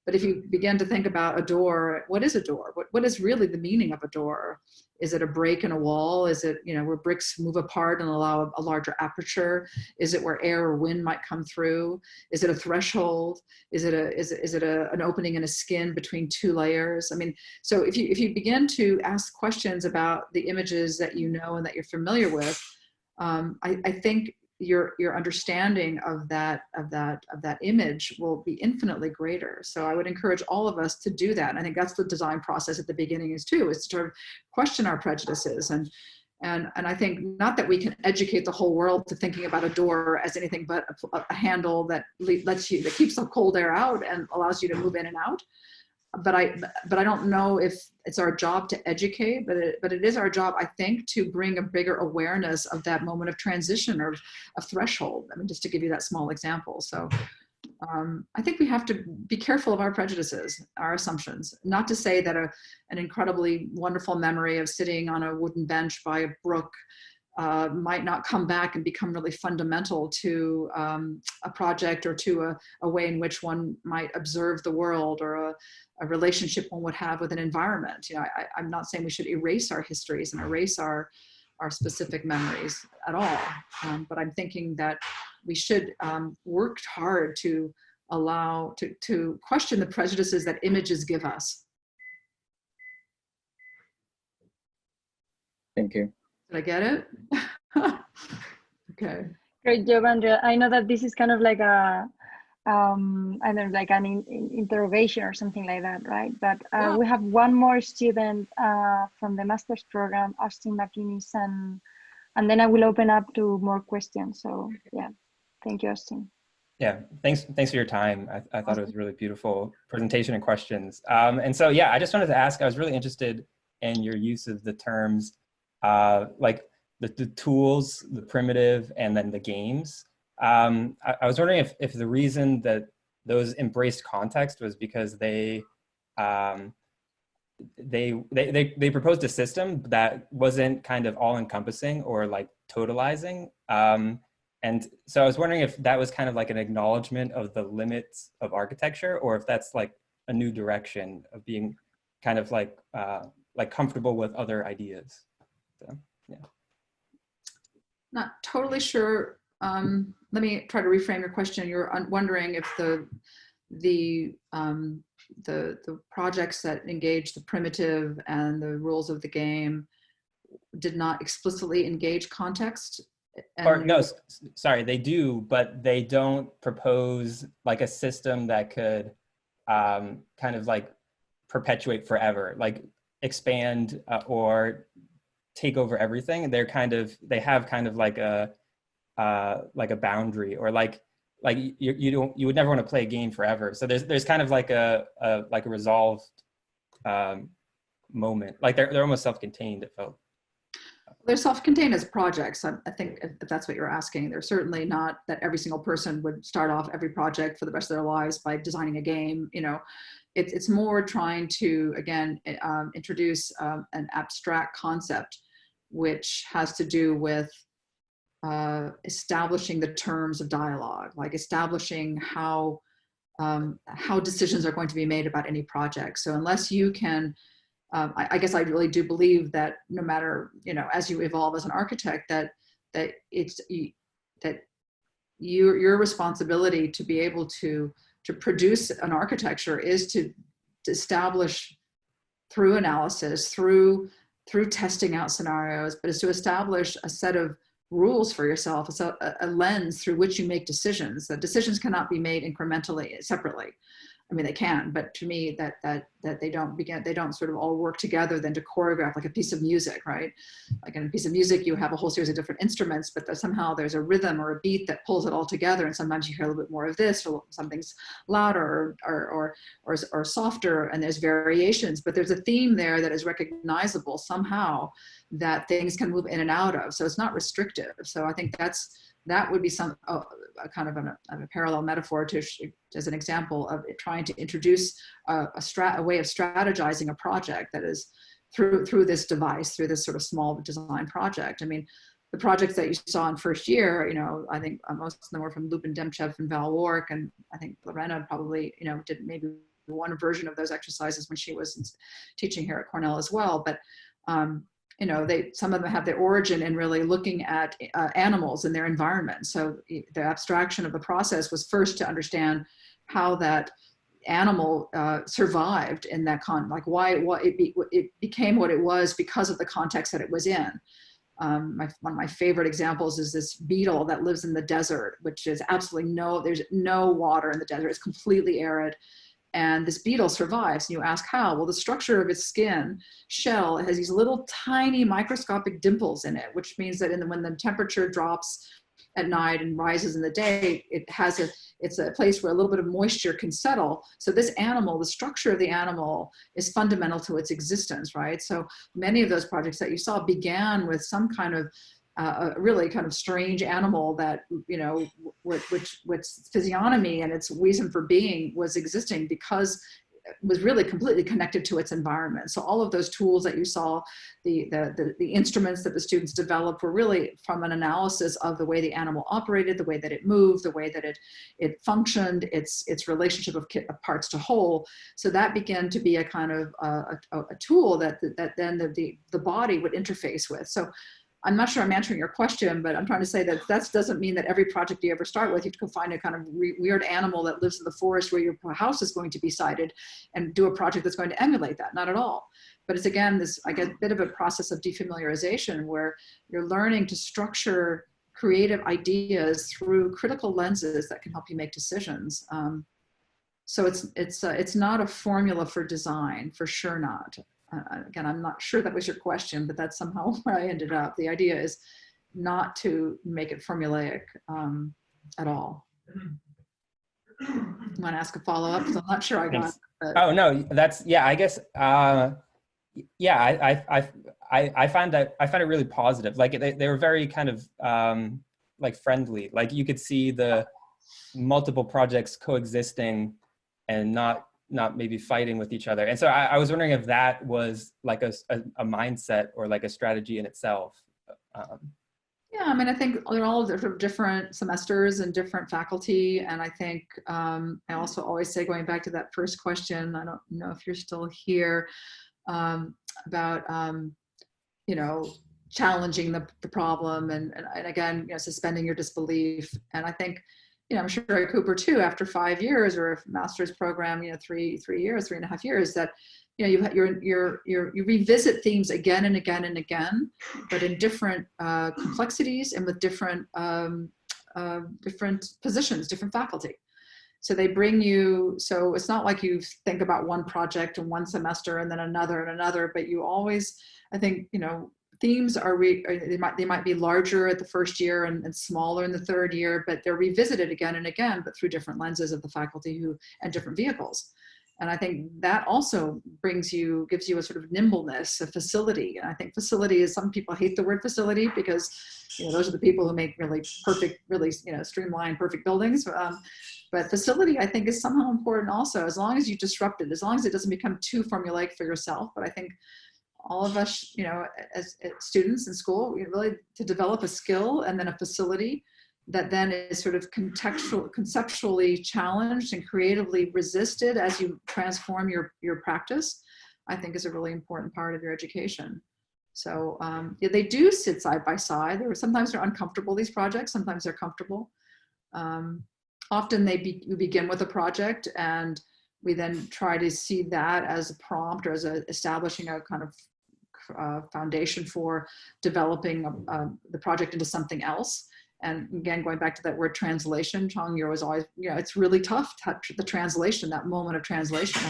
But if you begin to think about a door, what is a door? What is really the meaning of a door? Is it a break in a wall? Is it, you know, where bricks move apart and allow a larger aperture? Is it where air or wind might come through? Is it a threshold? Is it an opening in a skin between two layers? I mean, so if you begin to ask questions about the images that you know and that you're familiar with, I think your understanding of that image will be infinitely greater. So I would encourage all of us to do that. And I think that's the design process at the beginning is to sort of question our prejudices. And I think not that we can educate the whole world to thinking about a door as anything but a handle that that keeps the cold air out and allows you to move in and out. But I don't know if it's our job to educate, but it is our job, I think, to bring a bigger awareness of that moment of transition or a threshold. I mean, just to give you that small example. So I think we have to be careful of our prejudices, our assumptions. Not to say that an incredibly wonderful memory of sitting on a wooden bench by a brook might not come back and become really fundamental to a project or to a way in which one might observe the world or a relationship one would have with an environment. You know, I'm not saying we should erase our histories and erase our specific memories at all, but I'm thinking that we should work hard to allow, to question the prejudices that images give us. Thank you. Did I get it? Okay. Great job, Andrea. I know that this is kind of like a, I don't know, like an interrogation or something like that, right? But we have one more student from the master's program, Austin McInnes, and then I will open up to more questions. So yeah, thank you, Austin. Yeah, thanks for your time. I thought it was a really beautiful presentation and questions. And so, yeah, I just wanted to ask, I was really interested in your use of the terms like the tools, the primitive, and then the games. I was wondering if the reason that those embraced context was because they proposed a system that wasn't kind of all encompassing or like totalizing. And so I was wondering if that was kind of like an acknowledgement of the limits of architecture, or if that's like a new direction of being kind of like comfortable with other ideas. So, yeah. Not totally sure. Let me try to reframe your question. You're wondering if the projects that engage the primitive and the rules of the game did not explicitly engage context. Or no, sorry, they do, but they don't propose like a system that could kind of like perpetuate forever, like expand or take over everything. They have kind of like a boundary, or like you would never want to play a game forever. So there's kind of like a resolved moment, like they're almost self-contained, it felt. They're self-contained as projects. I think if that's what you're asking, they're certainly not that every single person would start off every project for the rest of their lives by designing a game. You know, it's more trying to, again, introduce an abstract concept, which has to do with establishing the terms of dialogue, like establishing how decisions are going to be made about any project. So unless you can, I guess I really do believe that no matter, you know, as you evolve as an architect, that your responsibility to be able to produce an architecture is to establish through analysis, through testing out scenarios, but is to establish a set of rules for yourself. It's a lens through which you make decisions. That decisions cannot be made incrementally, separately. I mean, they can, but to me, that they don't sort of all work together then to choreograph like a piece of music, right? Like in a piece of music, you have a whole series of different instruments, but somehow there's a rhythm or a beat that pulls it all together. And sometimes you hear a little bit more of this, or something's louder or softer, and there's variations, but there's a theme there that is recognizable somehow that things can move in and out of. So it's not restrictive. So I think that would be some a kind of a parallel metaphor to, as an example of trying to introduce a way of strategizing a project that is through this device, through this sort of small design project. I mean, the projects that you saw in first year, you know, I think most of them were from Lupin Demchev and Val Warke, and I think Lorena probably, you know, did maybe one version of those exercises when she was teaching here at Cornell as well. But you know, some of them have their origin in really looking at animals and their environment. So the abstraction of the process was first to understand how that animal survived in that like why it became what it was because of the context that it was in. One of my favorite examples is this beetle that lives in the desert, which is absolutely there's no water in the desert. It's completely arid. And this beetle survives, and you ask how? Well, the structure of its skin shell has these little tiny microscopic dimples in it, which means that when the temperature drops at night and rises in the day, it's a place where a little bit of moisture can settle. So this animal, the structure of the animal is fundamental to its existence, right? So many of those projects that you saw began with some kind of a really kind of strange animal that, you know, which physiognomy and its reason for being was existing because it was really completely connected to its environment. So all of those tools that you saw, the instruments that the students developed were really from an analysis of the way the animal operated, the way that it moved, the way that it functioned, its relationship of parts to whole. So that began to be a kind of a tool that then the body would interface with. So I'm not sure I'm answering your question, but I'm trying to say that doesn't mean that every project you ever start with, you have to go find a kind of weird animal that lives in the forest where your house is going to be sited and do a project that's going to emulate that. Not at all. But it's, again, this, I guess, bit of a process of defamiliarization where you're learning to structure creative ideas through critical lenses that can help you make decisions. So it's not a formula for design, for sure not. Again, I'm not sure that was your question, but that's somehow where I ended up. The idea is not to make it formulaic at all. You want to ask a follow-up? Because I'm not sure I got it. Oh, no, that's, yeah, I guess, yeah, I found it really positive. Like they were very kind of like friendly. Like you could see the multiple projects coexisting and not maybe fighting with each other. And so I was wondering if that was like a mindset or like a strategy in itself. Yeah, I mean, I think they're all different semesters and different faculty. And I think I also always say, going back to that first question, I don't know if you're still here, about, you know, challenging the problem and again, you know, suspending your disbelief. And I think, you know, I'm sure at Cooper too, after 5 years or a master's program, you know, 3.5 years, that, you know, you revisit themes again and again and again, but in different complexities and with different positions, different faculty. So they bring you, so it's not like you think about one project in one semester and then another and another, but you always, I think, you know, themes are, they might be larger at the first year and smaller in the third year, but they're revisited again and again, but through different lenses of the faculty and different vehicles. And I think that also gives you a sort of nimbleness, a facility. And I think facility is, some people hate the word facility because, you know, those are the people who make really perfect, really, you know, streamlined, perfect buildings. But facility, I think, is somehow important also, as long as you disrupt it, as long as it doesn't become too formulaic for yourself. But I think all of us, you know, as students in school, we really to develop a skill and then a facility that then is sort of conceptually challenged and creatively resisted as you transform your practice, I think is a really important part of your education. So yeah, they do sit side by side. Sometimes they're uncomfortable, these projects, sometimes they're comfortable. Often we begin with a project and we then try to see that as a prompt or as establishing a kind of foundation for developing the project into something else. And again, going back to that word translation, Chong, you're always, it's really tough, the translation, that moment of translation,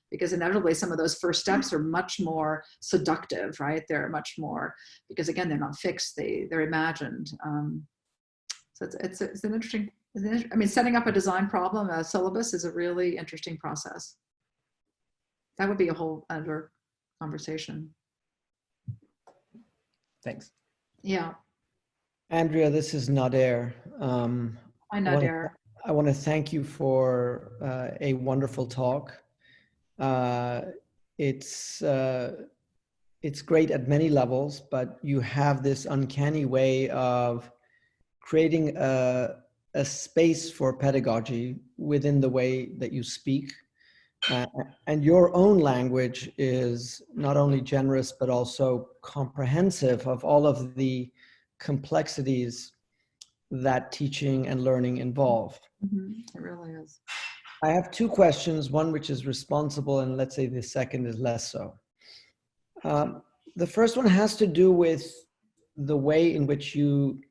because inevitably some of those first steps are much more seductive, right? They're much more, because again, they're not fixed, they're imagined. So it's an interesting, I mean, setting up a design problem, a syllabus, is a really interesting process. That would be a whole other conversation. Thanks. Yeah. Andrea, this is Nader. Hi, Nader. I want to thank you for a wonderful talk. It's great at many levels, but you have this uncanny way of creating a space for pedagogy within the way that you speak. And your own language is not only generous, but also comprehensive of all of the complexities that teaching and learning involve. It really is. I have two questions, one which is responsible, and let's say the second is less so. The first one has to do with the way in which you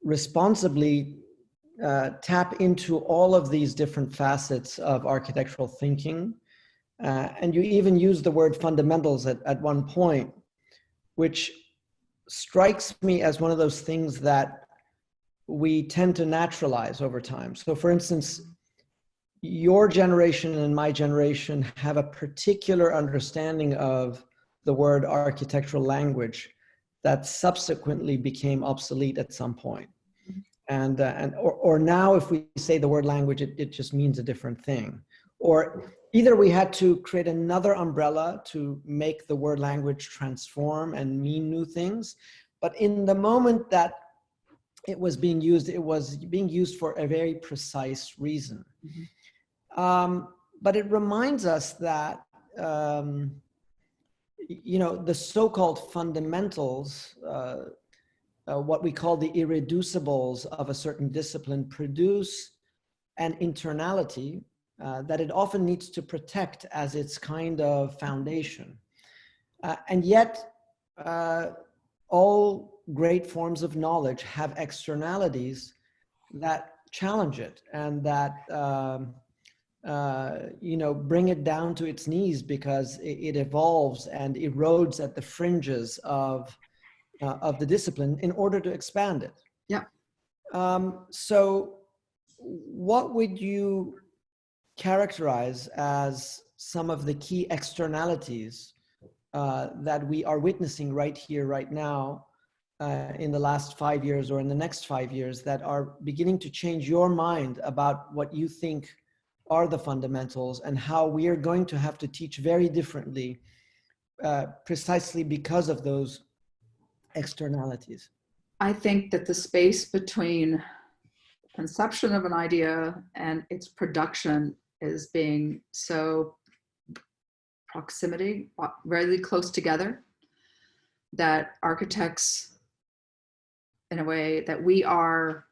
responsibly tap into all of these different facets of architectural thinking. And you even use the word fundamentals at one point, which strikes me as one of those things that we tend to naturalize over time. So for instance, your generation and my generation have a particular understanding of the word architectural language that subsequently became obsolete at some point. Or now if we say the word language, it just means a different thing. Or either we had to create another umbrella to make the word language transform and mean new things, but in the moment that it was being used for a very precise reason. But it reminds us that, the so-called fundamentals, what we call the irreducibles of a certain discipline, produce an internality that it often needs to protect as its kind of foundation. And yet, all great forms of knowledge have externalities that challenge it and that bring it down to its knees because it evolves and erodes at the fringes of the discipline in order to expand it. Yeah. So what would you characterize as some of the key externalities that we are witnessing right here, right now, in the last 5 years or in the next 5 years that are beginning to change your mind about what you think are the fundamentals and how we are going to have to teach very differently precisely because of those externalities? I think that the space between conception of an idea and its production is being so very close together, that architects, in a way, that we are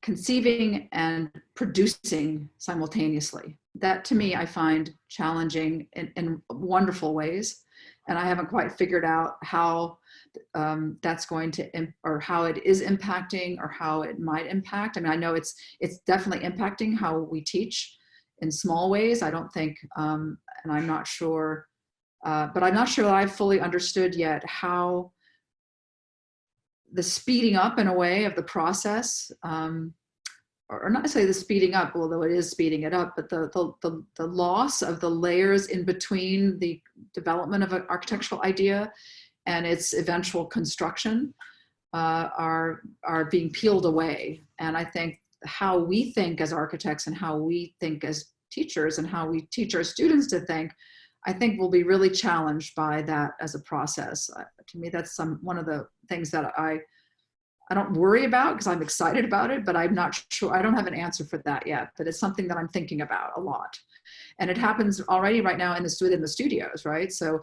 conceiving and producing simultaneously. That to me, I find challenging in wonderful ways. And I haven't quite figured out how that's going to, or how it is impacting or how it might impact. I mean, I know it's definitely impacting how we teach in small ways. I don't think, and I'm not sure, but I'm not sure that I've fully understood yet how the speeding up in a way of the process, or not necessarily the speeding up, although it is speeding it up, but the loss of the layers in between the development of an architectural idea and its eventual construction are being peeled away. And I think how we think as architects and how we think as teachers and how we teach our students to think, I think will be really challenged by that as a process. To me, that's one of the things that I don't worry about because I'm excited about it, but I'm not sure, I don't have an answer for that yet, but it's something that I'm thinking about a lot. And it happens already right now within the studios, right? So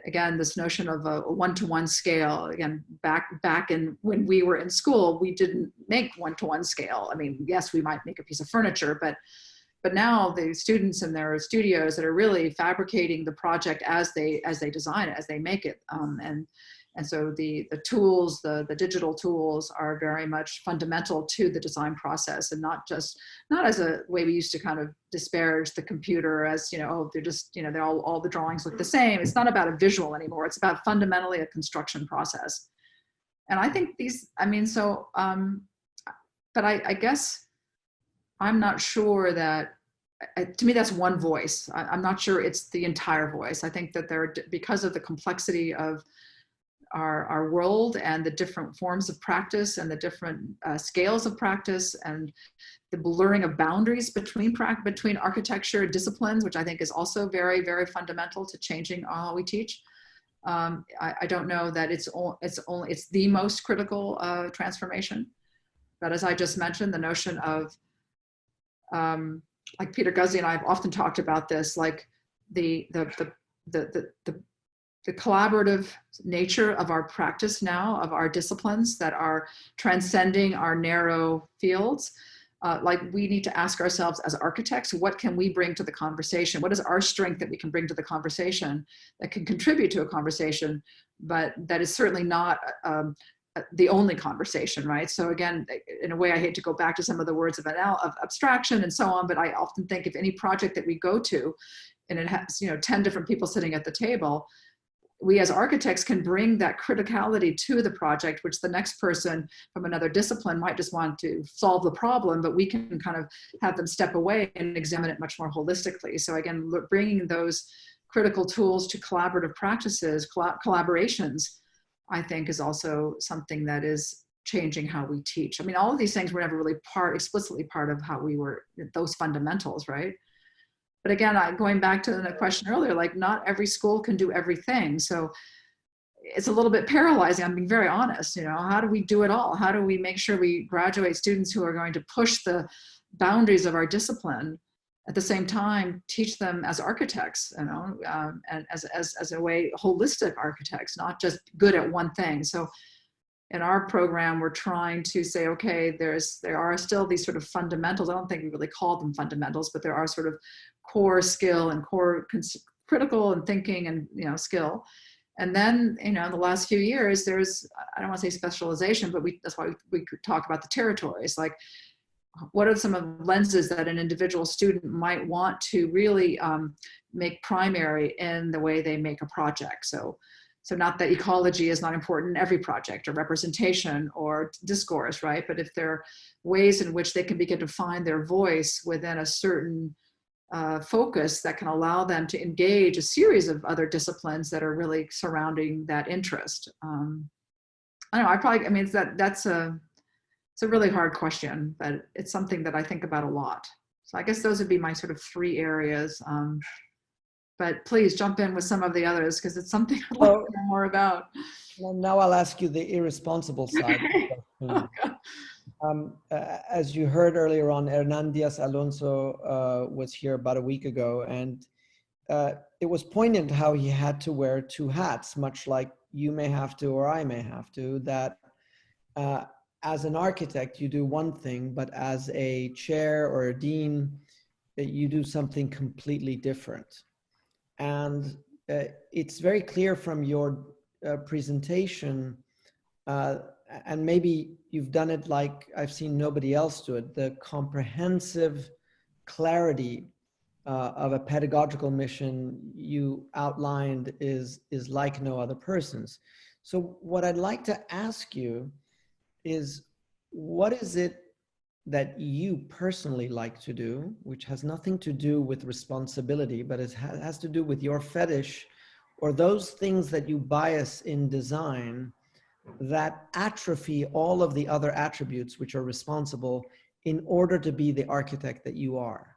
again, this notion of a one-to-one scale, again, back in when we were in school, we didn't make one-to-one scale. I mean, yes, we might make a piece of furniture, but but now the students in their studios that are really fabricating the project as they design it, as they make it. And so the tools, the digital tools are very much fundamental to the design process, and not as a way we used to kind of disparage the computer as, you know, oh, they're just, you know, they're all the drawings look the same. It's not about a visual anymore. It's about fundamentally a construction process. And I think these, I mean, so, but I guess I'm not sure that, to me, that's one voice. I'm not sure it's the entire voice. I think that because of the complexity of our world and the different forms of practice and the different scales of practice and the blurring of boundaries between architecture disciplines, which I think is also very, very fundamental to changing how we teach. I don't know that it's the most critical transformation, but as I just mentioned, the notion of like Peter Guzzi and I have often talked about this, like the collaborative nature of our practice now, of our disciplines that are transcending our narrow fields. Like we need to ask ourselves as architects, what can we bring to the conversation? What is our strength that we can bring to the conversation that can contribute to a conversation, but that is certainly not the only conversation, right? So again, in a way, I hate to go back to some of the words of abstraction and so on, but I often think if any project that we go to, and it has, you know, 10 different people sitting at the table, we as architects can bring that criticality to the project, which the next person from another discipline might just want to solve the problem, but we can kind of have them step away and examine it much more holistically. So again, bringing those critical tools to collaborative practices, collaborations, I think is also something that is changing how we teach. I mean, all of these things were never really explicitly part of how we were, those fundamentals, right? But again, going back to the question earlier, like not every school can do everything. So it's a little bit paralyzing. I'm being very honest, you know, how do we do it all? How do we make sure we graduate students who are going to push the boundaries of our discipline, at the same time, teach them as architects, you know, and as a way, holistic architects, not just good at one thing. So in our program, we're trying to say, okay, there are still these sort of fundamentals. I don't think we really call them fundamentals, but there are sort of core skill and core critical and thinking and, you know, skill. And then, you know, in the last few years, there's, I don't want to say specialization, but that's why we could talk about the territories. Like, what are some of the lenses that an individual student might want to really make primary in the way they make a project? So not that ecology is not important in every project, or representation or discourse, right? But if there are ways in which they can begin to find their voice within a certain focus that can allow them to engage a series of other disciplines that are really surrounding that interest. I don't know, I mean, it's a really hard question, but it's something that I think about a lot. So I guess those would be my sort of 3 areas. But please jump in with some of the others, because it's something I'd like to know more about. Well, now I'll ask you the irresponsible side. As you heard earlier on, Hernan Diaz Alonso was here about a week ago, and it was poignant how he had to wear 2 hats, much like you may have to or I may have to, that as an architect, you do one thing, but as a chair or a dean, you do something completely different. And it's very clear from your presentation, and maybe you've done it like I've seen nobody else do it, the comprehensive clarity of a pedagogical mission you outlined is like no other person's. So what I'd like to ask you is, what is it that you personally like to do, which has nothing to do with responsibility, but it has to do with your fetish, or those things that you bias in design that atrophy all of the other attributes which are responsible in order to be the architect that you are?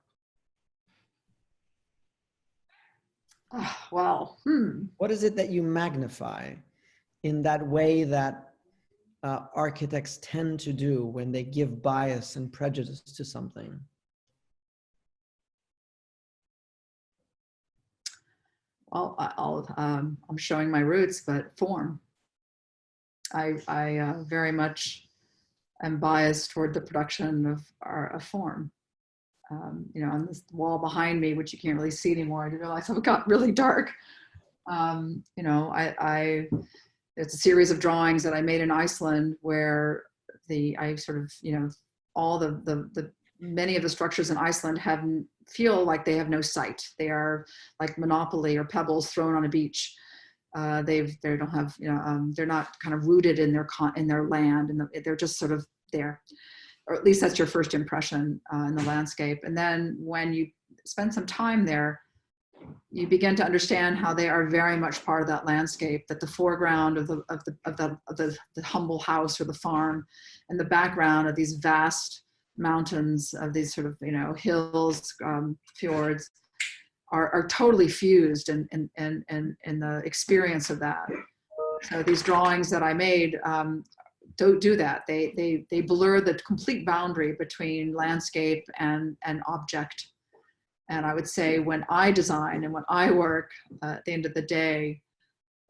Wow. What is it that you magnify in that way that architects tend to do when they give bias and prejudice to something? Well, I'm showing my roots, but form. I very much am biased toward the production of form. you know, on this wall behind me, which you can't really see anymore. I didn't realize it got really dark. You know, it's a series of drawings that I made in Iceland where I sort of, you know, all many of the structures in Iceland feel like they have no site. They are like Monopoly or pebbles thrown on a beach. They don't have, you know, they're not kind of rooted in their land, and they're just sort of there, or at least that's your first impression in the landscape. And then when you spend some time there, you begin to understand how they are very much part of that landscape, that the foreground of the humble house or the farm, and the background of these vast mountains, of these sort of, you know, hills, fjords, are totally fused in the experience of that. So these drawings that I made don't do that. They blur the complete boundary between landscape and object. And I would say when I design and when I work, at the end of the day,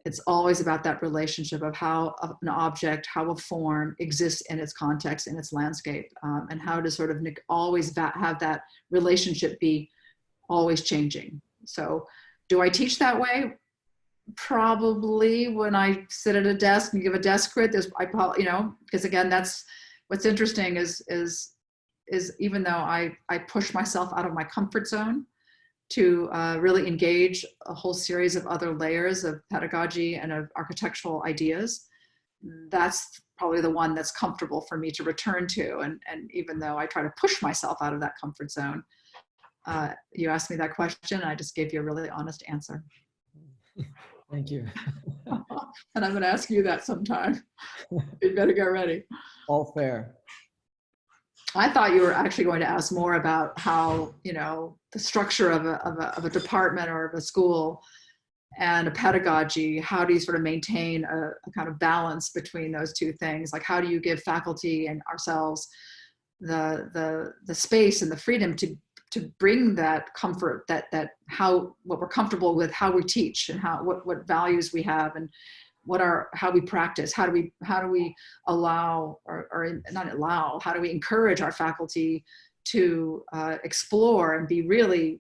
it's always about that relationship of how an object, how a form exists in its context, in its landscape, and how to sort of always have that relationship be always changing. So do I teach that way? Probably when I sit at a desk and give a desk crit, I probably, you know, because again, that's what's interesting is even though I push myself out of my comfort zone to really engage a whole series of other layers of pedagogy and of architectural ideas, that's probably the one that's comfortable for me to return to. And even though I try to push myself out of that comfort zone, you asked me that question, I just gave you a really honest answer. Thank you. And I'm going to ask you that sometime. You better get ready. All fair. I thought you were actually going to ask more about how, you know, the structure of a department or of a school and a pedagogy, how do you sort of maintain a kind of balance between those two things? Like, how do you give faculty and ourselves the space and the freedom to bring that comfort, what we're comfortable with, how we teach, and what values we have, and how we practice, how do we allow, or not allow, how do we encourage our faculty to explore and be really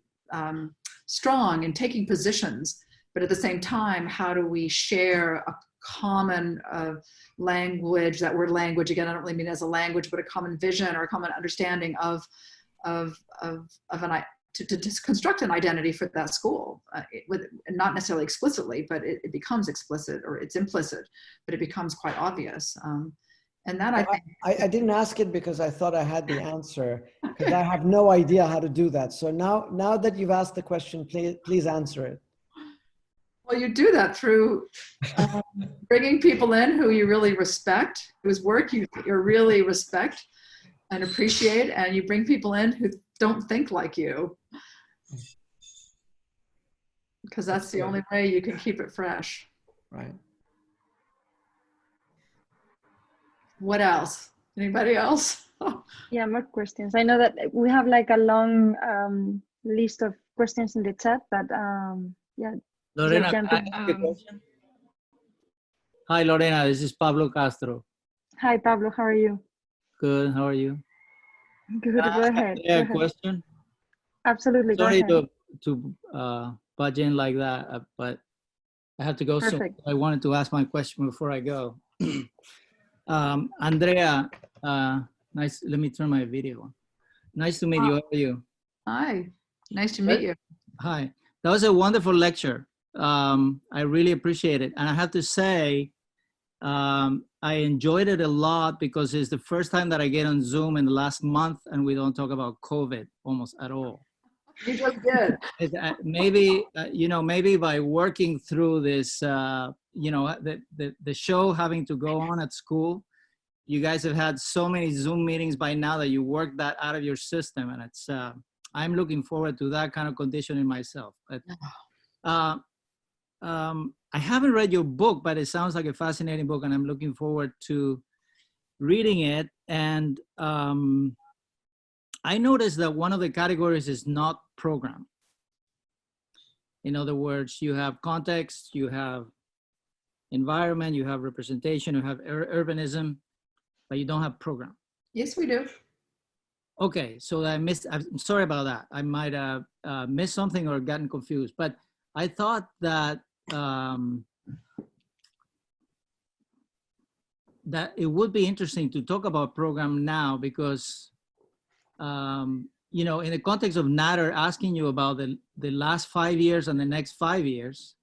strong in taking positions, but at the same time, how do we share a common language? That word language, again, I don't really mean as a language, but a common vision or a common understanding of to construct an identity for that school, not necessarily explicitly, but it becomes explicit, or it's implicit, but it becomes quite obvious. And that I didn't ask it because I thought I had the answer, because I have no idea how to do that. So now that you've asked the question, please answer it. Well, you do that through bringing people in who you really respect, whose work you really respect and appreciate, and you bring people in who don't think like you, because that's the only way you can keep it fresh. Right. What else? Anybody else? Yeah, more questions. I know that we have like a long list of questions in the chat, but yeah. Lorena, can I ask a question? Hi, Lorena, this is Pablo Castro. Hi, Pablo, how are you? Good, how are you? Good, go ahead. Yeah, question? Absolutely, Sorry go ahead. to budge in like that, but I have to go soon. Perfect. I wanted to ask my question before I go. Andrea, nice, let me turn my video on. Nice to meet you. How are you? Hi, nice to meet you. Hi, that was a wonderful lecture. I really appreciate it. And I have to say, I enjoyed it a lot because it's the first time that I get on Zoom in the last month and we don't talk about COVID almost at all. You just did. Maybe, you know, maybe by working through this, you know, the show having to go on at school, you guys have had so many Zoom meetings by now that you work that out of your system. And it's, I'm looking forward to that kind of conditioning myself. But, I haven't read your book, but it sounds like a fascinating book and I'm looking forward to reading it. And I noticed that one of the categories is not program. In other words, you have context, you have environment, you have representation, you have urbanism, but you don't have program. Yes, we do. Okay, so I'm sorry about that. I might have missed something or gotten confused, but I thought that that it would be interesting to talk about program now because, you know, in the context of Nader asking you about the last 5 years and the next 5 years,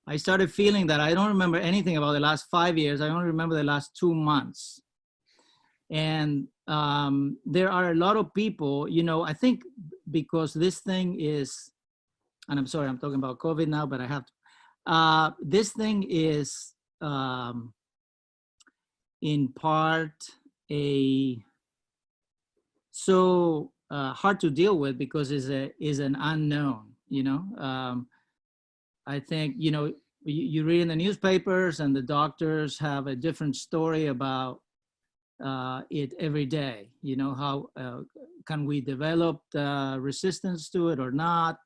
I started feeling that I don't remember anything about the last 5 years. I only remember the last 2 months. And there are a lot of people, you know, I think because this thing is, and I'm sorry, I'm talking about COVID now, but I have to, this thing is in part so hard to deal with because is an unknown, you know. I think, you know, you read in the newspapers and the doctors have a different story about it every day, you know, how can we develop resistance to it or not?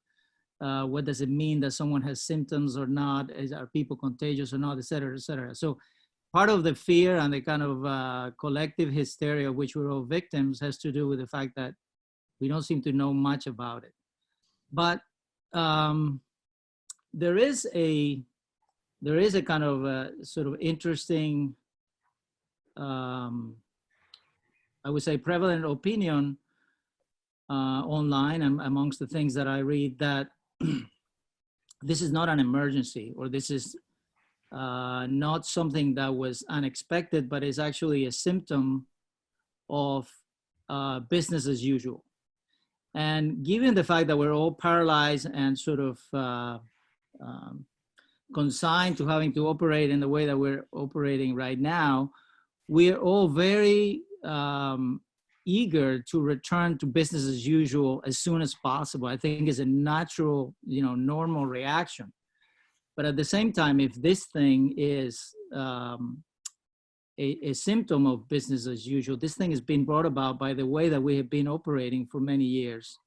What does it mean that someone has symptoms or not? Are people contagious or not, et cetera, et cetera. So part of the fear and the kind of collective hysteria of which we're all victims has to do with the fact that we don't seem to know much about it. But there is a kind of sort of interesting, I would say, prevalent opinion online and amongst the things that I read that this is not an emergency, or this is not something that was unexpected, but is actually a symptom of business as usual. And given the fact that we're all paralyzed and sort of consigned to having to operate in the way that we're operating right now, we're all very eager to return to business as usual as soon as possible. I think is a natural, you know, normal reaction. But at the same time, if this thing is a symptom of business as usual, this thing has been brought about by the way that we have been operating for many years.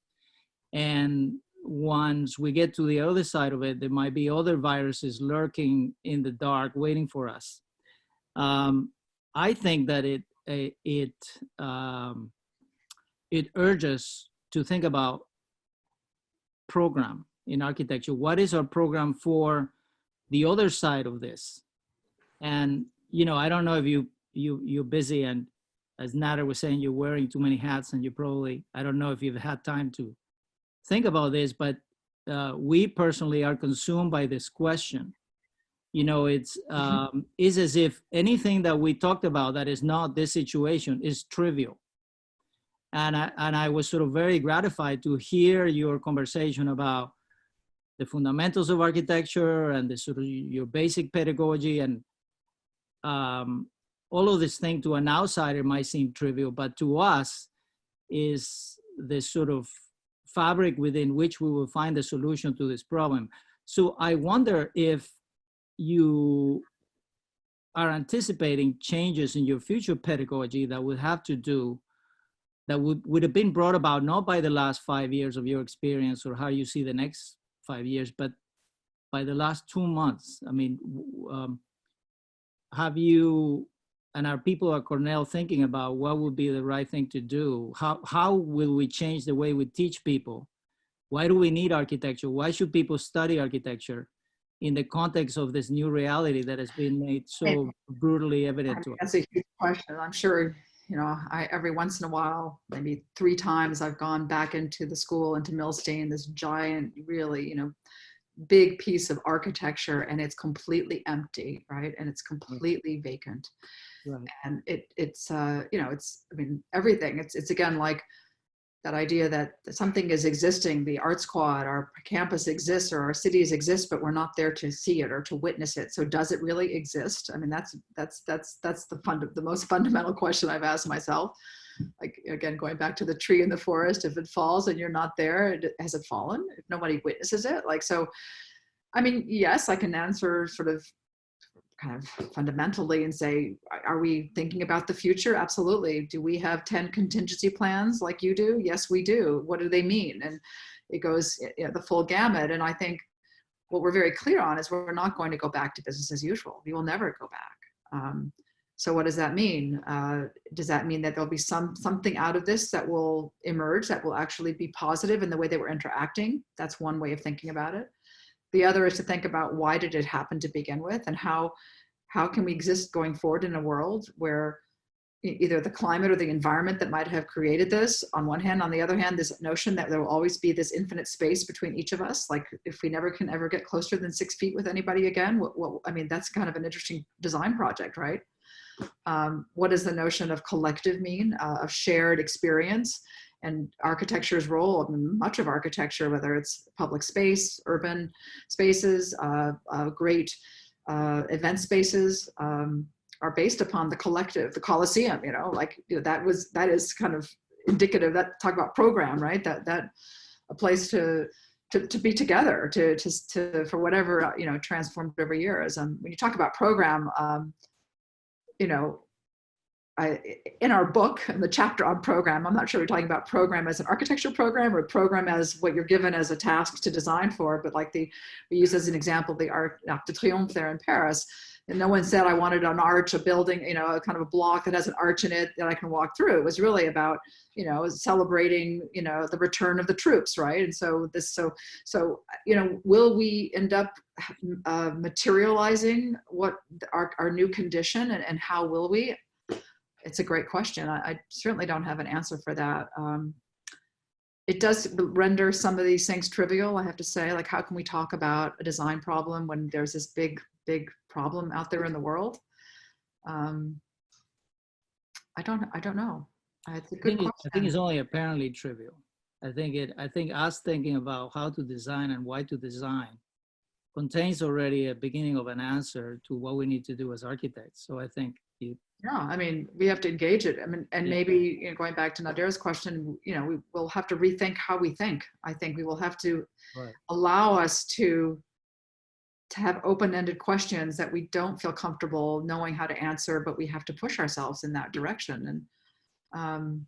And once we get to the other side of it, there might be other viruses lurking in the dark, waiting for us. I think that it urges to think about program in architecture. What is our program for the other side of this? And, you know, I don't know if you're busy, and as Nader was saying, you're wearing too many hats, and you probably, I don't know if you've had time to think about this, but we personally are consumed by this question. You know, it's as if anything that we talked about that is not this situation is trivial. And I was sort of very gratified to hear your conversation about the fundamentals of architecture and the sort of your basic pedagogy, and all of this thing to an outsider might seem trivial, but to us is the sort of fabric within which we will find the solution to this problem. So I wonder if you are anticipating changes in your future pedagogy that would have to do, that would have been brought about not by the last 5 years of your experience or how you see the next 5 years, but by the last 2 months. I mean, have you, and are people at Cornell thinking about what would be the right thing to do? How will we change the way we teach people? Why do we need architecture? Why should people study architecture in the context of this new reality that has been made so brutally evident to us? That's a huge question. I'm sure, you know, every once in a while, maybe 3 times, I've gone back into the school, into Milstein, this giant, really, you know, big piece of architecture, and it's completely empty, right? And it's completely vacant. Right. And it's you know, it's, I mean, everything. It's again like that idea that something is existing. The art squad, our campus exists, or our cities exist, but we're not there to see it or to witness it. So does it really exist? I mean, that's the most fundamental question I've asked myself. Like, again, going back to the tree in the forest, if it falls and you're not there, has it fallen? If nobody witnesses it? Like, so, I mean, yes, I can answer sort of kind of fundamentally and say, are we thinking about the future? Absolutely. Do we have 10 contingency plans like you do? Yes, we do. What do they mean? And it goes, you know, the full gamut. And I think what we're very clear on is we're not going to go back to business as usual. We will never go back. So what does that mean? Does that mean that there'll be something out of this that will emerge, that will actually be positive in the way they were interacting? That's one way of thinking about it. The other is to think about why did it happen to begin with, and how can we exist going forward in a world where either the climate or the environment that might have created this, on one hand, on the other hand, this notion that there will always be this infinite space between each of us. Like if we never can ever get closer than 6 feet with anybody again, I mean, that's kind of an interesting design project, right? What does the notion of collective mean, of shared experience? And architecture's role, I mean, much of architecture, whether it's public space, urban spaces, great event spaces, are based upon the collective, the Colosseum, you know, like, you know, that is kind of indicative, that talk about program, right? That a place to be together, to for whatever, you know, transformed over years. When you talk about program, you know, in our book, in the chapter on program, I'm not sure we're talking about program as an architecture program or program as what you're given as a task to design for, but like we use as an example, the Arc de Triomphe there in Paris. And no one said I wanted an arch, a building, you know, a kind of a block that has an arch in it that I can walk through. It was really about, you know, celebrating, you know, the return of the troops, right? And so you know, will we end up materializing what our new condition, and how will we? It's a great question. I certainly don't have an answer for that. It does render some of these things trivial, I have to say. Like, how can we talk about a design problem when there's this big problem out there in the world? I don't know. It's a good question. I think it's only apparently trivial. I think us thinking about how to design and why to design contains already a beginning of an answer to what we need to do as architects. So I think yeah, I mean, we have to engage it. I mean, and yeah. Maybe, you know, going back to Nadira's question, you know, we will have to rethink how we think. I think we will have to allow us to have open-ended questions that we don't feel comfortable knowing how to answer, but we have to push ourselves in that direction. And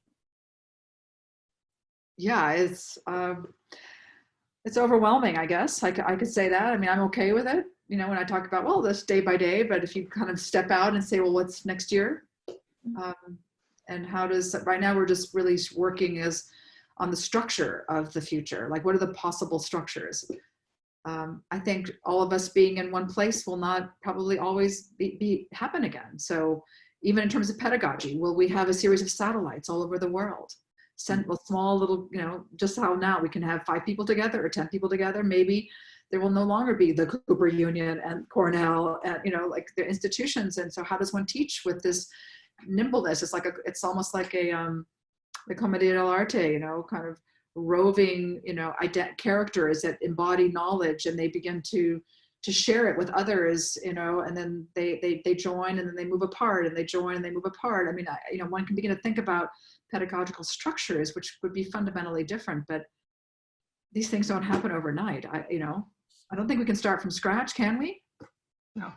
yeah, it's overwhelming, I guess. I could say that. I mean, I'm okay with it. You know, when I talk about, well, this day by day, but if you kind of step out and say, well, what's next year? And how does, right now we're just really working on the structure of the future. Like, what are the possible structures? I think all of us being in one place will not probably always happen again. So even in terms of pedagogy, will we have a series of satellites all over the world? Send a small little, you know, just how now we can have 5 people together or 10 people together. Maybe there will no longer be the Cooper Union and Cornell and, you know, like the institutions. And so how does one teach with this nimbleness? It's almost like a the Commedia dell'arte, you know, kind of roving, you know, characters that embody knowledge, and they begin to share it with others, you know, and then they join, and then they move apart, and they join and they move apart. I mean, you know, one can begin to think about pedagogical structures, which would be fundamentally different, but these things don't happen overnight. I don't think we can start from scratch, can we? No.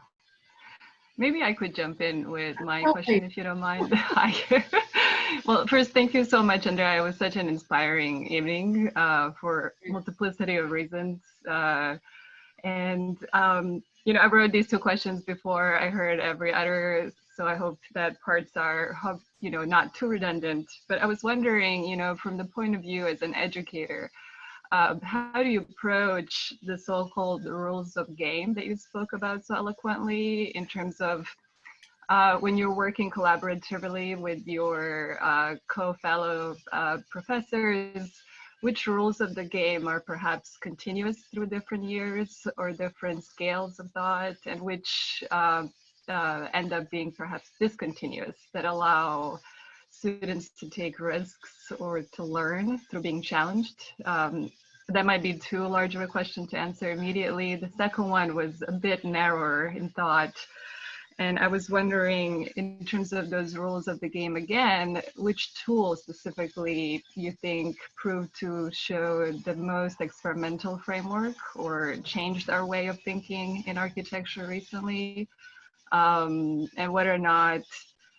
Maybe I could jump in with my question, if you don't mind. Well, first, thank you so much, Andrea. It was such an inspiring evening for multiplicity of reasons. You know, I wrote these 2 questions before I heard every other, so I hope that parts are, you know, not too redundant. But I was wondering, you know, from the point of view as an educator, how do you approach the so-called rules of game that you spoke about so eloquently, in terms of when you're working collaboratively with your co-fellow professors, which rules of the game are perhaps continuous through different years or different scales of thought, and which end up being perhaps discontinuous, that allow students to take risks or to learn through being challenged? That might be too large of a question to answer immediately. The second one was a bit narrower in thought. And I was wondering, in terms of those rules of the game again, which tool specifically you think proved to show the most experimental framework or changed our way of thinking in architecture recently? And whether or not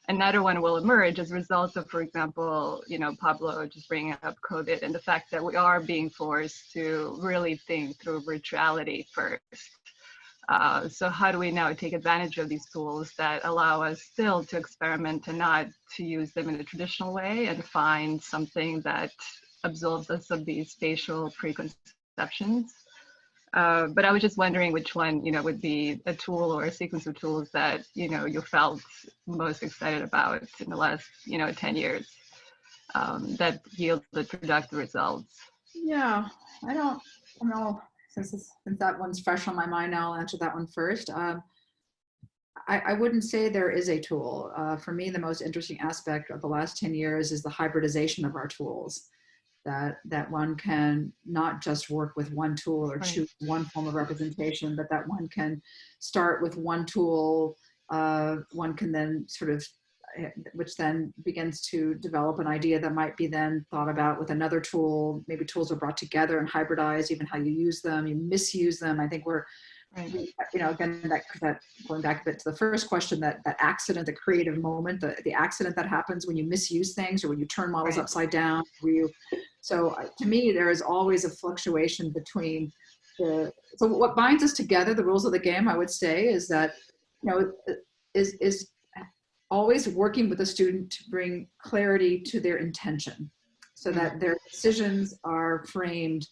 another one will emerge as a result of, for example, you know, Pablo just bringing up COVID and the fact that we are being forced to really think through virtuality first. So how do we now take advantage of these tools that allow us still to experiment and not to use them in a traditional way and find something that absolves us of these spatial preconceptions? But I was just wondering which one, would be a tool or a sequence of tools that, you felt most excited about in the last, 10 years that yielded productive results. Yeah, I don't know. Since that one's fresh on my mind now, I'll answer that one first. I wouldn't say there is a tool. For me, the most interesting aspect of the last 10 years is the hybridization of our tools. That one can not just work with one tool or choose one form of representation, but that one can start with one tool. One can then which then begins to develop an idea that might be then thought about with another tool. Maybe tools are brought together and hybridized, even how you use them, you misuse them. I think we're, again, that going back a bit to the first question, that accident, the creative moment, the accident that happens when you misuse things or when you turn models upside down. So to me, there is always a fluctuation between so what binds us together, the rules of the game, I would say, is that, is always working with the student to bring clarity to their intention so that their decisions are framed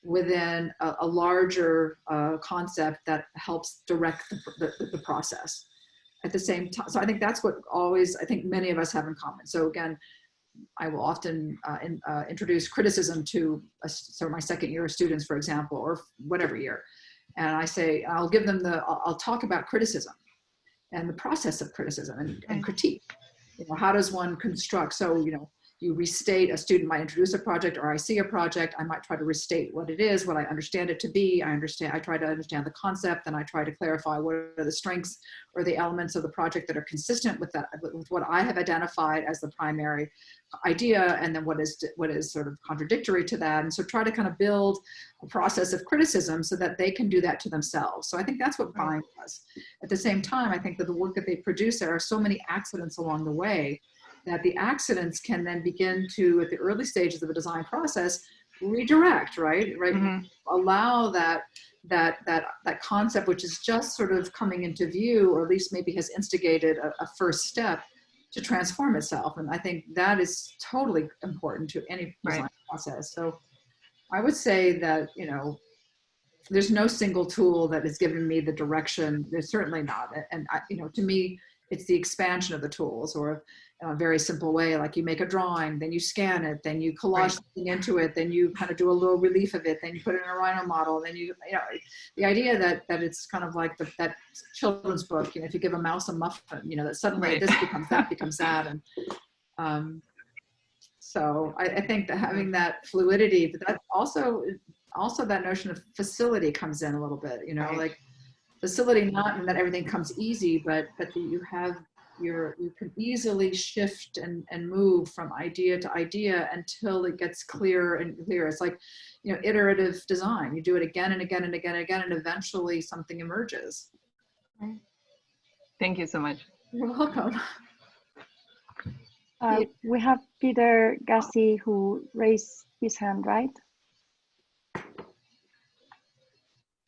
within a larger concept that helps direct the process at the same time. So I think that's what I think many of us have in common. So again, I will often introduce criticism to my second year students, for example, or whatever year. And I say, I'll give them I'll talk about criticism and the process of criticism and critique. How does one construct? So, you restate, a student might introduce a project, or I see a project, I might try to restate what it is, what I understand it to be. I try to understand the concept, and I try to clarify what are the strengths or the elements of the project that are consistent with what I have identified as the primary idea, and then what is sort of contradictory to that. And so try to kind of build a process of criticism so that they can do that to themselves. So I think that's what binds us. At the same time, I think that the work that they produce, there are so many accidents along the way that the accidents can then begin to, at the early stages of the design process, redirect, right? Mm-hmm. Allow that concept, which is just sort of coming into view, or at least maybe has instigated a first step, to transform itself. And I think that is totally important to any design process. So I would say that, there's no single tool that has given me the direction. There's certainly not. And to me, it's the expansion of the tools, or a very simple way, like you make a drawing, then you scan it, then you collage something into it, then you kind of do a little relief of it, then you put it in a Rhino model, then the idea that it's kind of like that children's book, if you give a mouse a muffin, that suddenly this becomes that, and so I think that having that fluidity, but that also that notion of facility comes in a little bit, like facility, not that everything comes easy, but that you can easily shift and move from idea to idea until it gets clearer and clearer. It's like, iterative design. You do it again and again and again and again, and eventually something emerges. Thank you so much. You're welcome. We have Peter Gassi who raised his hand, right?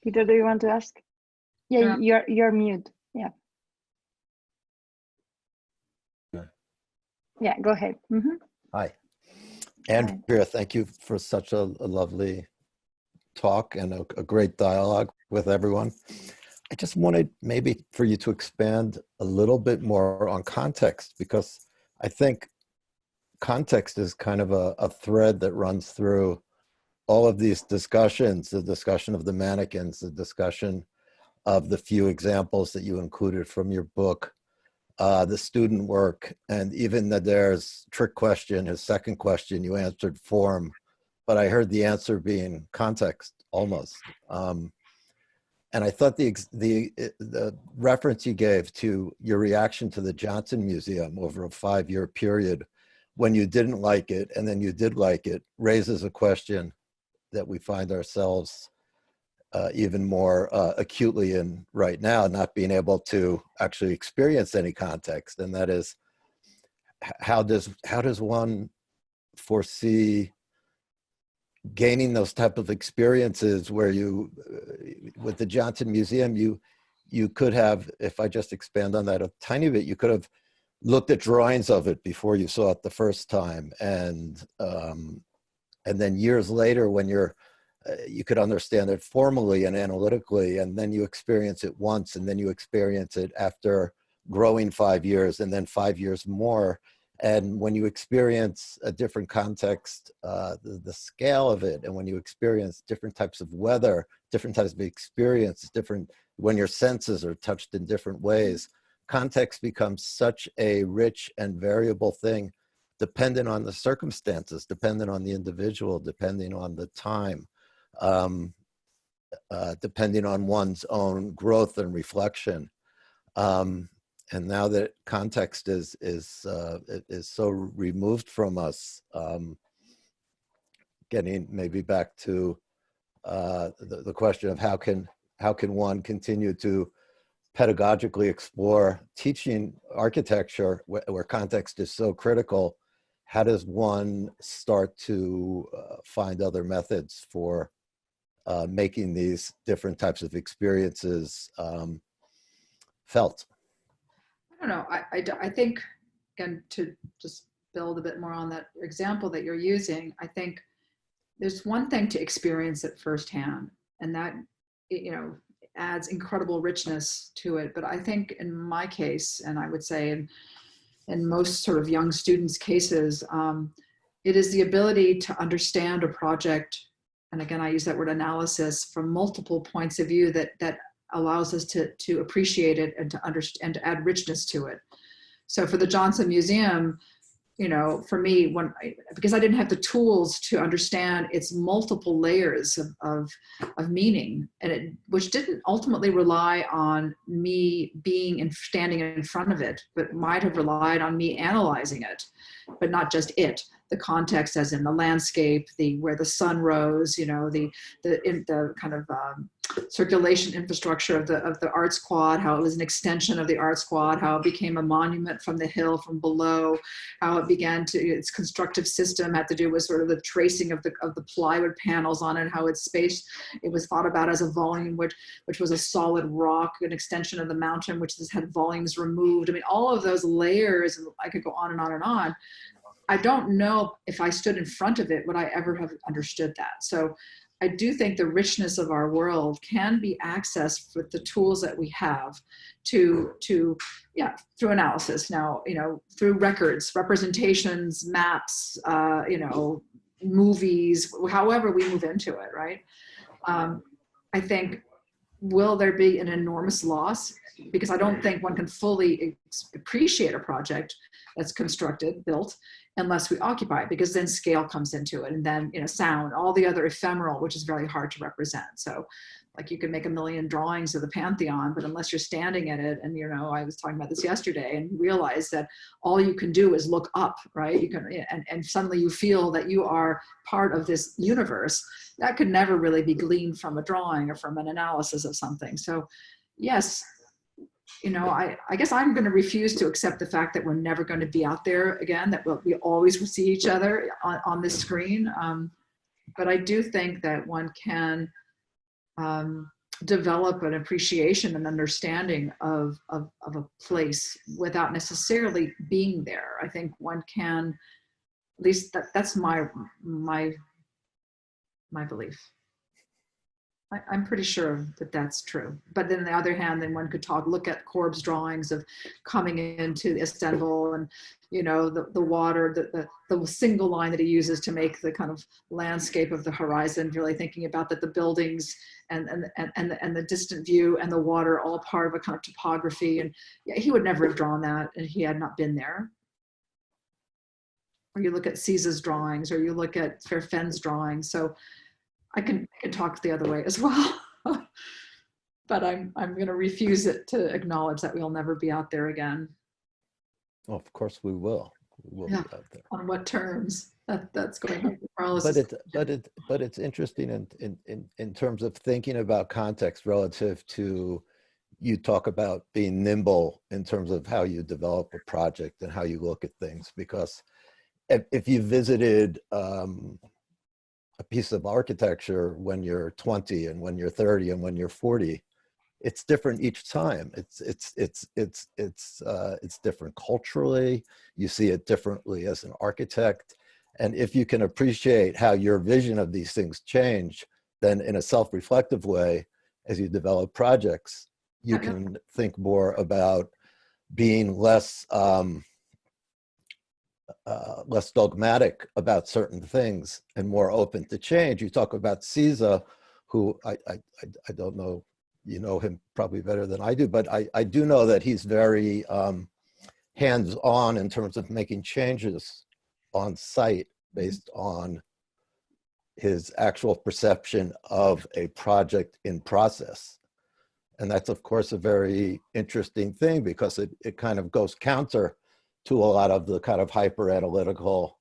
Peter, do you want to ask? Yeah, you're mute. Yeah. Yeah, go ahead. Mm-hmm. Hi. Andrea, thank you for such a lovely talk and a great dialogue with everyone. I just wanted maybe for you to expand a little bit more on context, because I think context is kind of a thread that runs through all of these discussions, the discussion of the mannequins, the discussion of the few examples that you included from your book, the student work, and even Nader's trick question, his second question, you answered form, but I heard the answer being context almost. And I thought the reference you gave to your reaction to the Johnson Museum over a 5-year period, when you didn't like it and then you did like it, raises a question that we find ourselves even more acutely in right now, not being able to actually experience any context. And that is, how does one foresee gaining those type of experiences where you, with the Johnson Museum, you could have, if I just expand on that a tiny bit, you could have looked at drawings of it before you saw it the first time, and then years later, when you could understand it formally and analytically, and then you experience it once, and then you experience it after growing 5 years, and then 5 years more. And when you experience a different context, the scale of it, and when you experience different types of weather, different types of experience, when your senses are touched in different ways, context becomes such a rich and variable thing, dependent on the circumstances, dependent on the individual, depending on the time, depending on one's own growth and reflection. And now that context is so removed from us, getting maybe back to the question of how can one continue to pedagogically explore teaching architecture where context is so critical, how does one start to find other methods for making these different types of experiences felt? I don't know. I think, again, to just build a bit more on that example that you're using, I think there's one thing to experience it firsthand, and that, adds incredible richness to it. But I think in my case, and I would say in most sort of young students' cases, it is the ability to understand a project, and again, I use that word analysis, from multiple points of view that allows us to appreciate it and to understand and to add richness to it. So for the Johnson Museum, for me, because I didn't have the tools to understand its multiple layers of meaning, which didn't ultimately rely on me standing in front of it, but might have relied on me analyzing it, but not just it. The context, as in the landscape, where the sun rose, the kind of circulation infrastructure of the Arts Quad, how it was an extension of the Arts Quad, how it became a monument from the hill from below, how it began to, its constructive system had to do with sort of the tracing of the plywood panels on it, how it's spaced. It was thought about as a volume which was a solid rock, an extension of the mountain, which has had volumes removed. I mean, all of those layers, and I could go on and on and on. I don't know if I stood in front of it, would I ever have understood that. So I do think the richness of our world can be accessed with the tools that we have through analysis now, through records, representations, maps, movies, however we move into it, right? I think, will there be an enormous loss? Because I don't think one can fully appreciate a project that's built, unless we occupy it, because then scale comes into it, and then sound, all the other ephemeral, which is very hard to represent. So like you can make a million drawings of the Pantheon, but unless you're standing in it, and I was talking about this yesterday, and realize that all you can do is look up, right? You can, and suddenly you feel that you are part of this universe. That could never really be gleaned from a drawing or from an analysis of something. So yes, I guess I'm going to refuse to accept the fact that we're never going to be out there again, that we always will see each other on this screen. But I do think that one can develop an appreciation and understanding of a place without necessarily being there. I think one can, at least that's my belief. I'm pretty sure that that's true. But then on the other hand, then one could look at Korb's drawings of coming into Istanbul, and the water, the single line that he uses to make the kind of landscape of the horizon, really thinking about that the buildings and the distant view and the water all part of a kind of topography. And yeah, he would never have drawn that, and he had not been there. Or you look at Caesar's drawings, or you look at Verfen's drawings. So I can talk the other way as well, but I'm going to refuse to acknowledge that we'll never be out there again. Well, of course we will. We will be out there. On what terms? That's going to be paralysis. But it's interesting in terms of thinking about context relative to, you talk about being nimble in terms of how you develop a project and how you look at things, because if you visited a piece of architecture when you're 20 and when you're 30 and when you're 40. It's different each time. It's different culturally. You see it differently as an architect. And if you can appreciate how your vision of these things change, then in a self-reflective way, as you develop projects, you can think more about being less less dogmatic about certain things and more open to change. You talk about Caesar, who I don't know, you know him probably better than I do, but I do know that he's very hands-on in terms of making changes on site based on his actual perception of a project in process. And that's, of course, a very interesting thing because it kind of goes counter to a lot of the kind of hyper-analytical,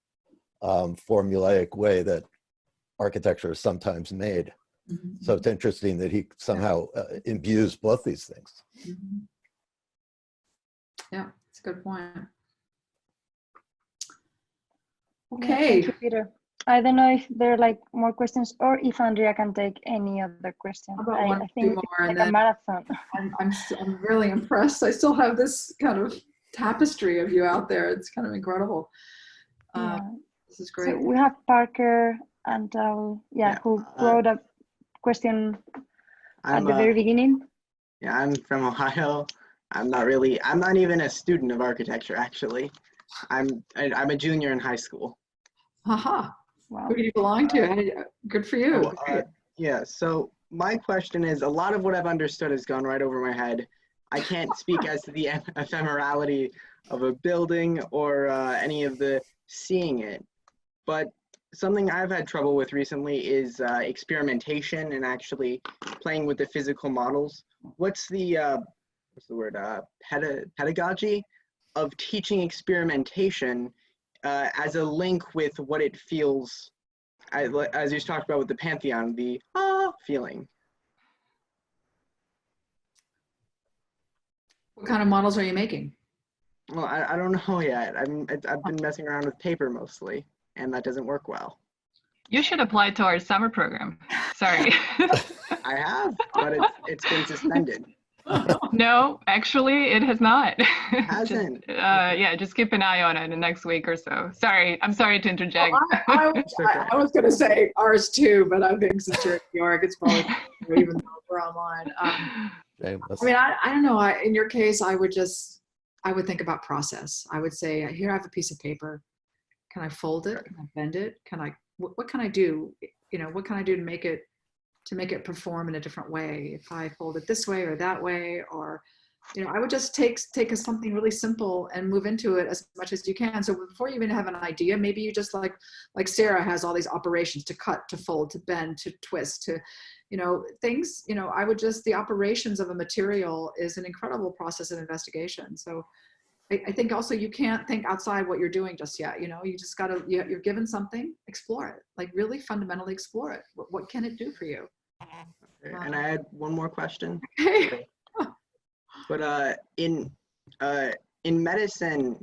formulaic way that architecture is sometimes made. Mm-hmm. So it's interesting that he somehow imbues both these things. Mm-hmm. Yeah, it's a good point. Okay. Yeah, thank you, Peter. I don't know if there are like more questions or if Andrea can take any other question. I think more, it's like a marathon. I'm really impressed. I still have this kind of tapestry of you out there. It's kind of incredible. This is great. So we have Parker and who wrote a question at the very beginning. Yeah, I'm from Ohio. I'm not even a student of architecture, actually. I'm a junior in high school. Haha. Wow. Who do you belong to? Good for you. Yeah, so my question is, a lot of what I've understood has gone right over my head. I can't speak as to the ephemerality of a building or any of the seeing it, but something I've had trouble with recently is experimentation and actually playing with the physical models. What's the word, pedagogy of teaching experimentation as a link with what it feels, as you talked about with the Pantheon, the feeling. What kind of models are you making? Well, I don't know yet. I've been messing around with paper mostly, and that doesn't work well. You should apply to our summer program. Sorry. I have, but it's been suspended. No, actually, it has not. It hasn't. Just keep an eye on it in the next week or so. Sorry, I'm sorry to interject. Well, I was going to say ours too, but I think since you're in New York, it's probably even though we're online. I mean, I don't know. In your case, I would think about process. I would say, here I have a piece of paper. Can I fold it? Can I bend it? What can I do? You know, what can I do to make it perform in a different way? If I fold it this way or that way, or, you know, I would just take something really simple and move into it as much as you can. So before you even have an idea, maybe you just like Sarah has all these operations to cut, to fold, to bend, to twist, to, you know, things, you know, I would just, the operations of a material is an incredible process of investigation. So I think also you can't think outside what you're doing just yet. You know, you just gotta, you're given something, explore it, like really fundamentally explore it. What can it do for you? Okay. And I had one more question. Okay. But in medicine,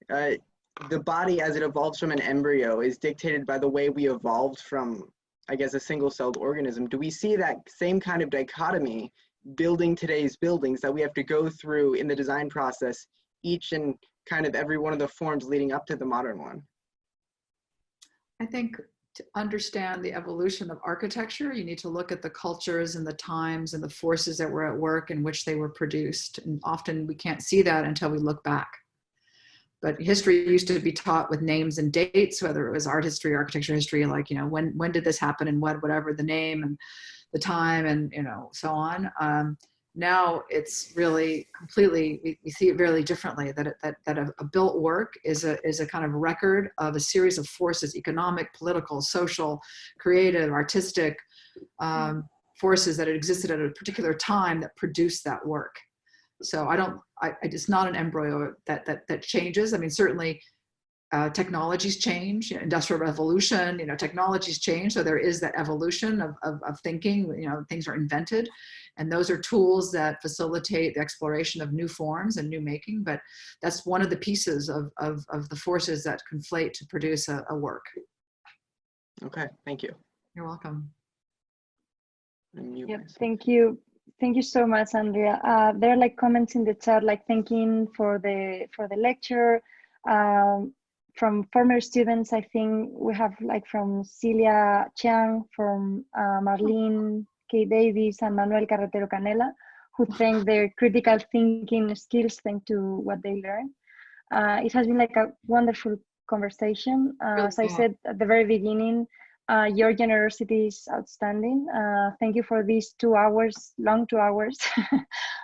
the body as it evolves from an embryo is dictated by the way we evolved from, I guess, a single-celled organism. Do we see that same kind of dichotomy building today's buildings that we have to go through in the design process, each and kind of every one of the forms leading up to the modern one? I think to understand the evolution of architecture, you need to look at the cultures and the times and the forces that were at work in which they were produced. And often we can't see that until we look back. But history used to be taught with names and dates, whether it was art history, architecture history, like, you know, when did this happen and whatever the name and the time and, you know, so on. Now it's really completely, we see it very differently, that a built work is a kind of record of a series of forces, economic, political, social, creative, artistic forces that had existed at a particular time that produced that work. So it's not an embryo that changes. I mean, certainly technologies change, you know, industrial revolution, you know, technologies change. So there is that evolution of thinking, you know, things are invented, and those are tools that facilitate the exploration of new forms and new making. But that's one of the pieces of the forces that conflate to produce a work. Okay, thank you. You're welcome. Yep, thank you. Thank you so much, Andrea. There are like comments in the chat, like thanking for the lecture. From former students, I think we have like from Celia Chiang, from Marlene K. Davis, and Manuel Carretero Canela, who thank their critical thinking skills thanks to what they learned. It has been like a wonderful conversation. As I said at the very beginning, your generosity is outstanding. Thank you for these 2 hours, long 2 hours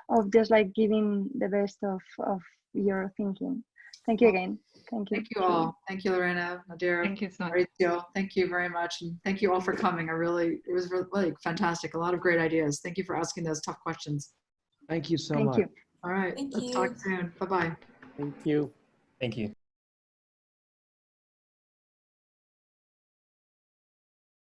of just like giving the best of your thinking. Thank you again. Thank you. Thank you all. Thank you, Lorena, Nadir. Thank you so much. Mauricio. Thank you very much. And thank you all for coming. It was really fantastic. A lot of great ideas. Thank you for asking those tough questions. Thank you so Thank much. you. All right. Thank Let's you. talk soon. Bye-bye. Thank you. Thank you.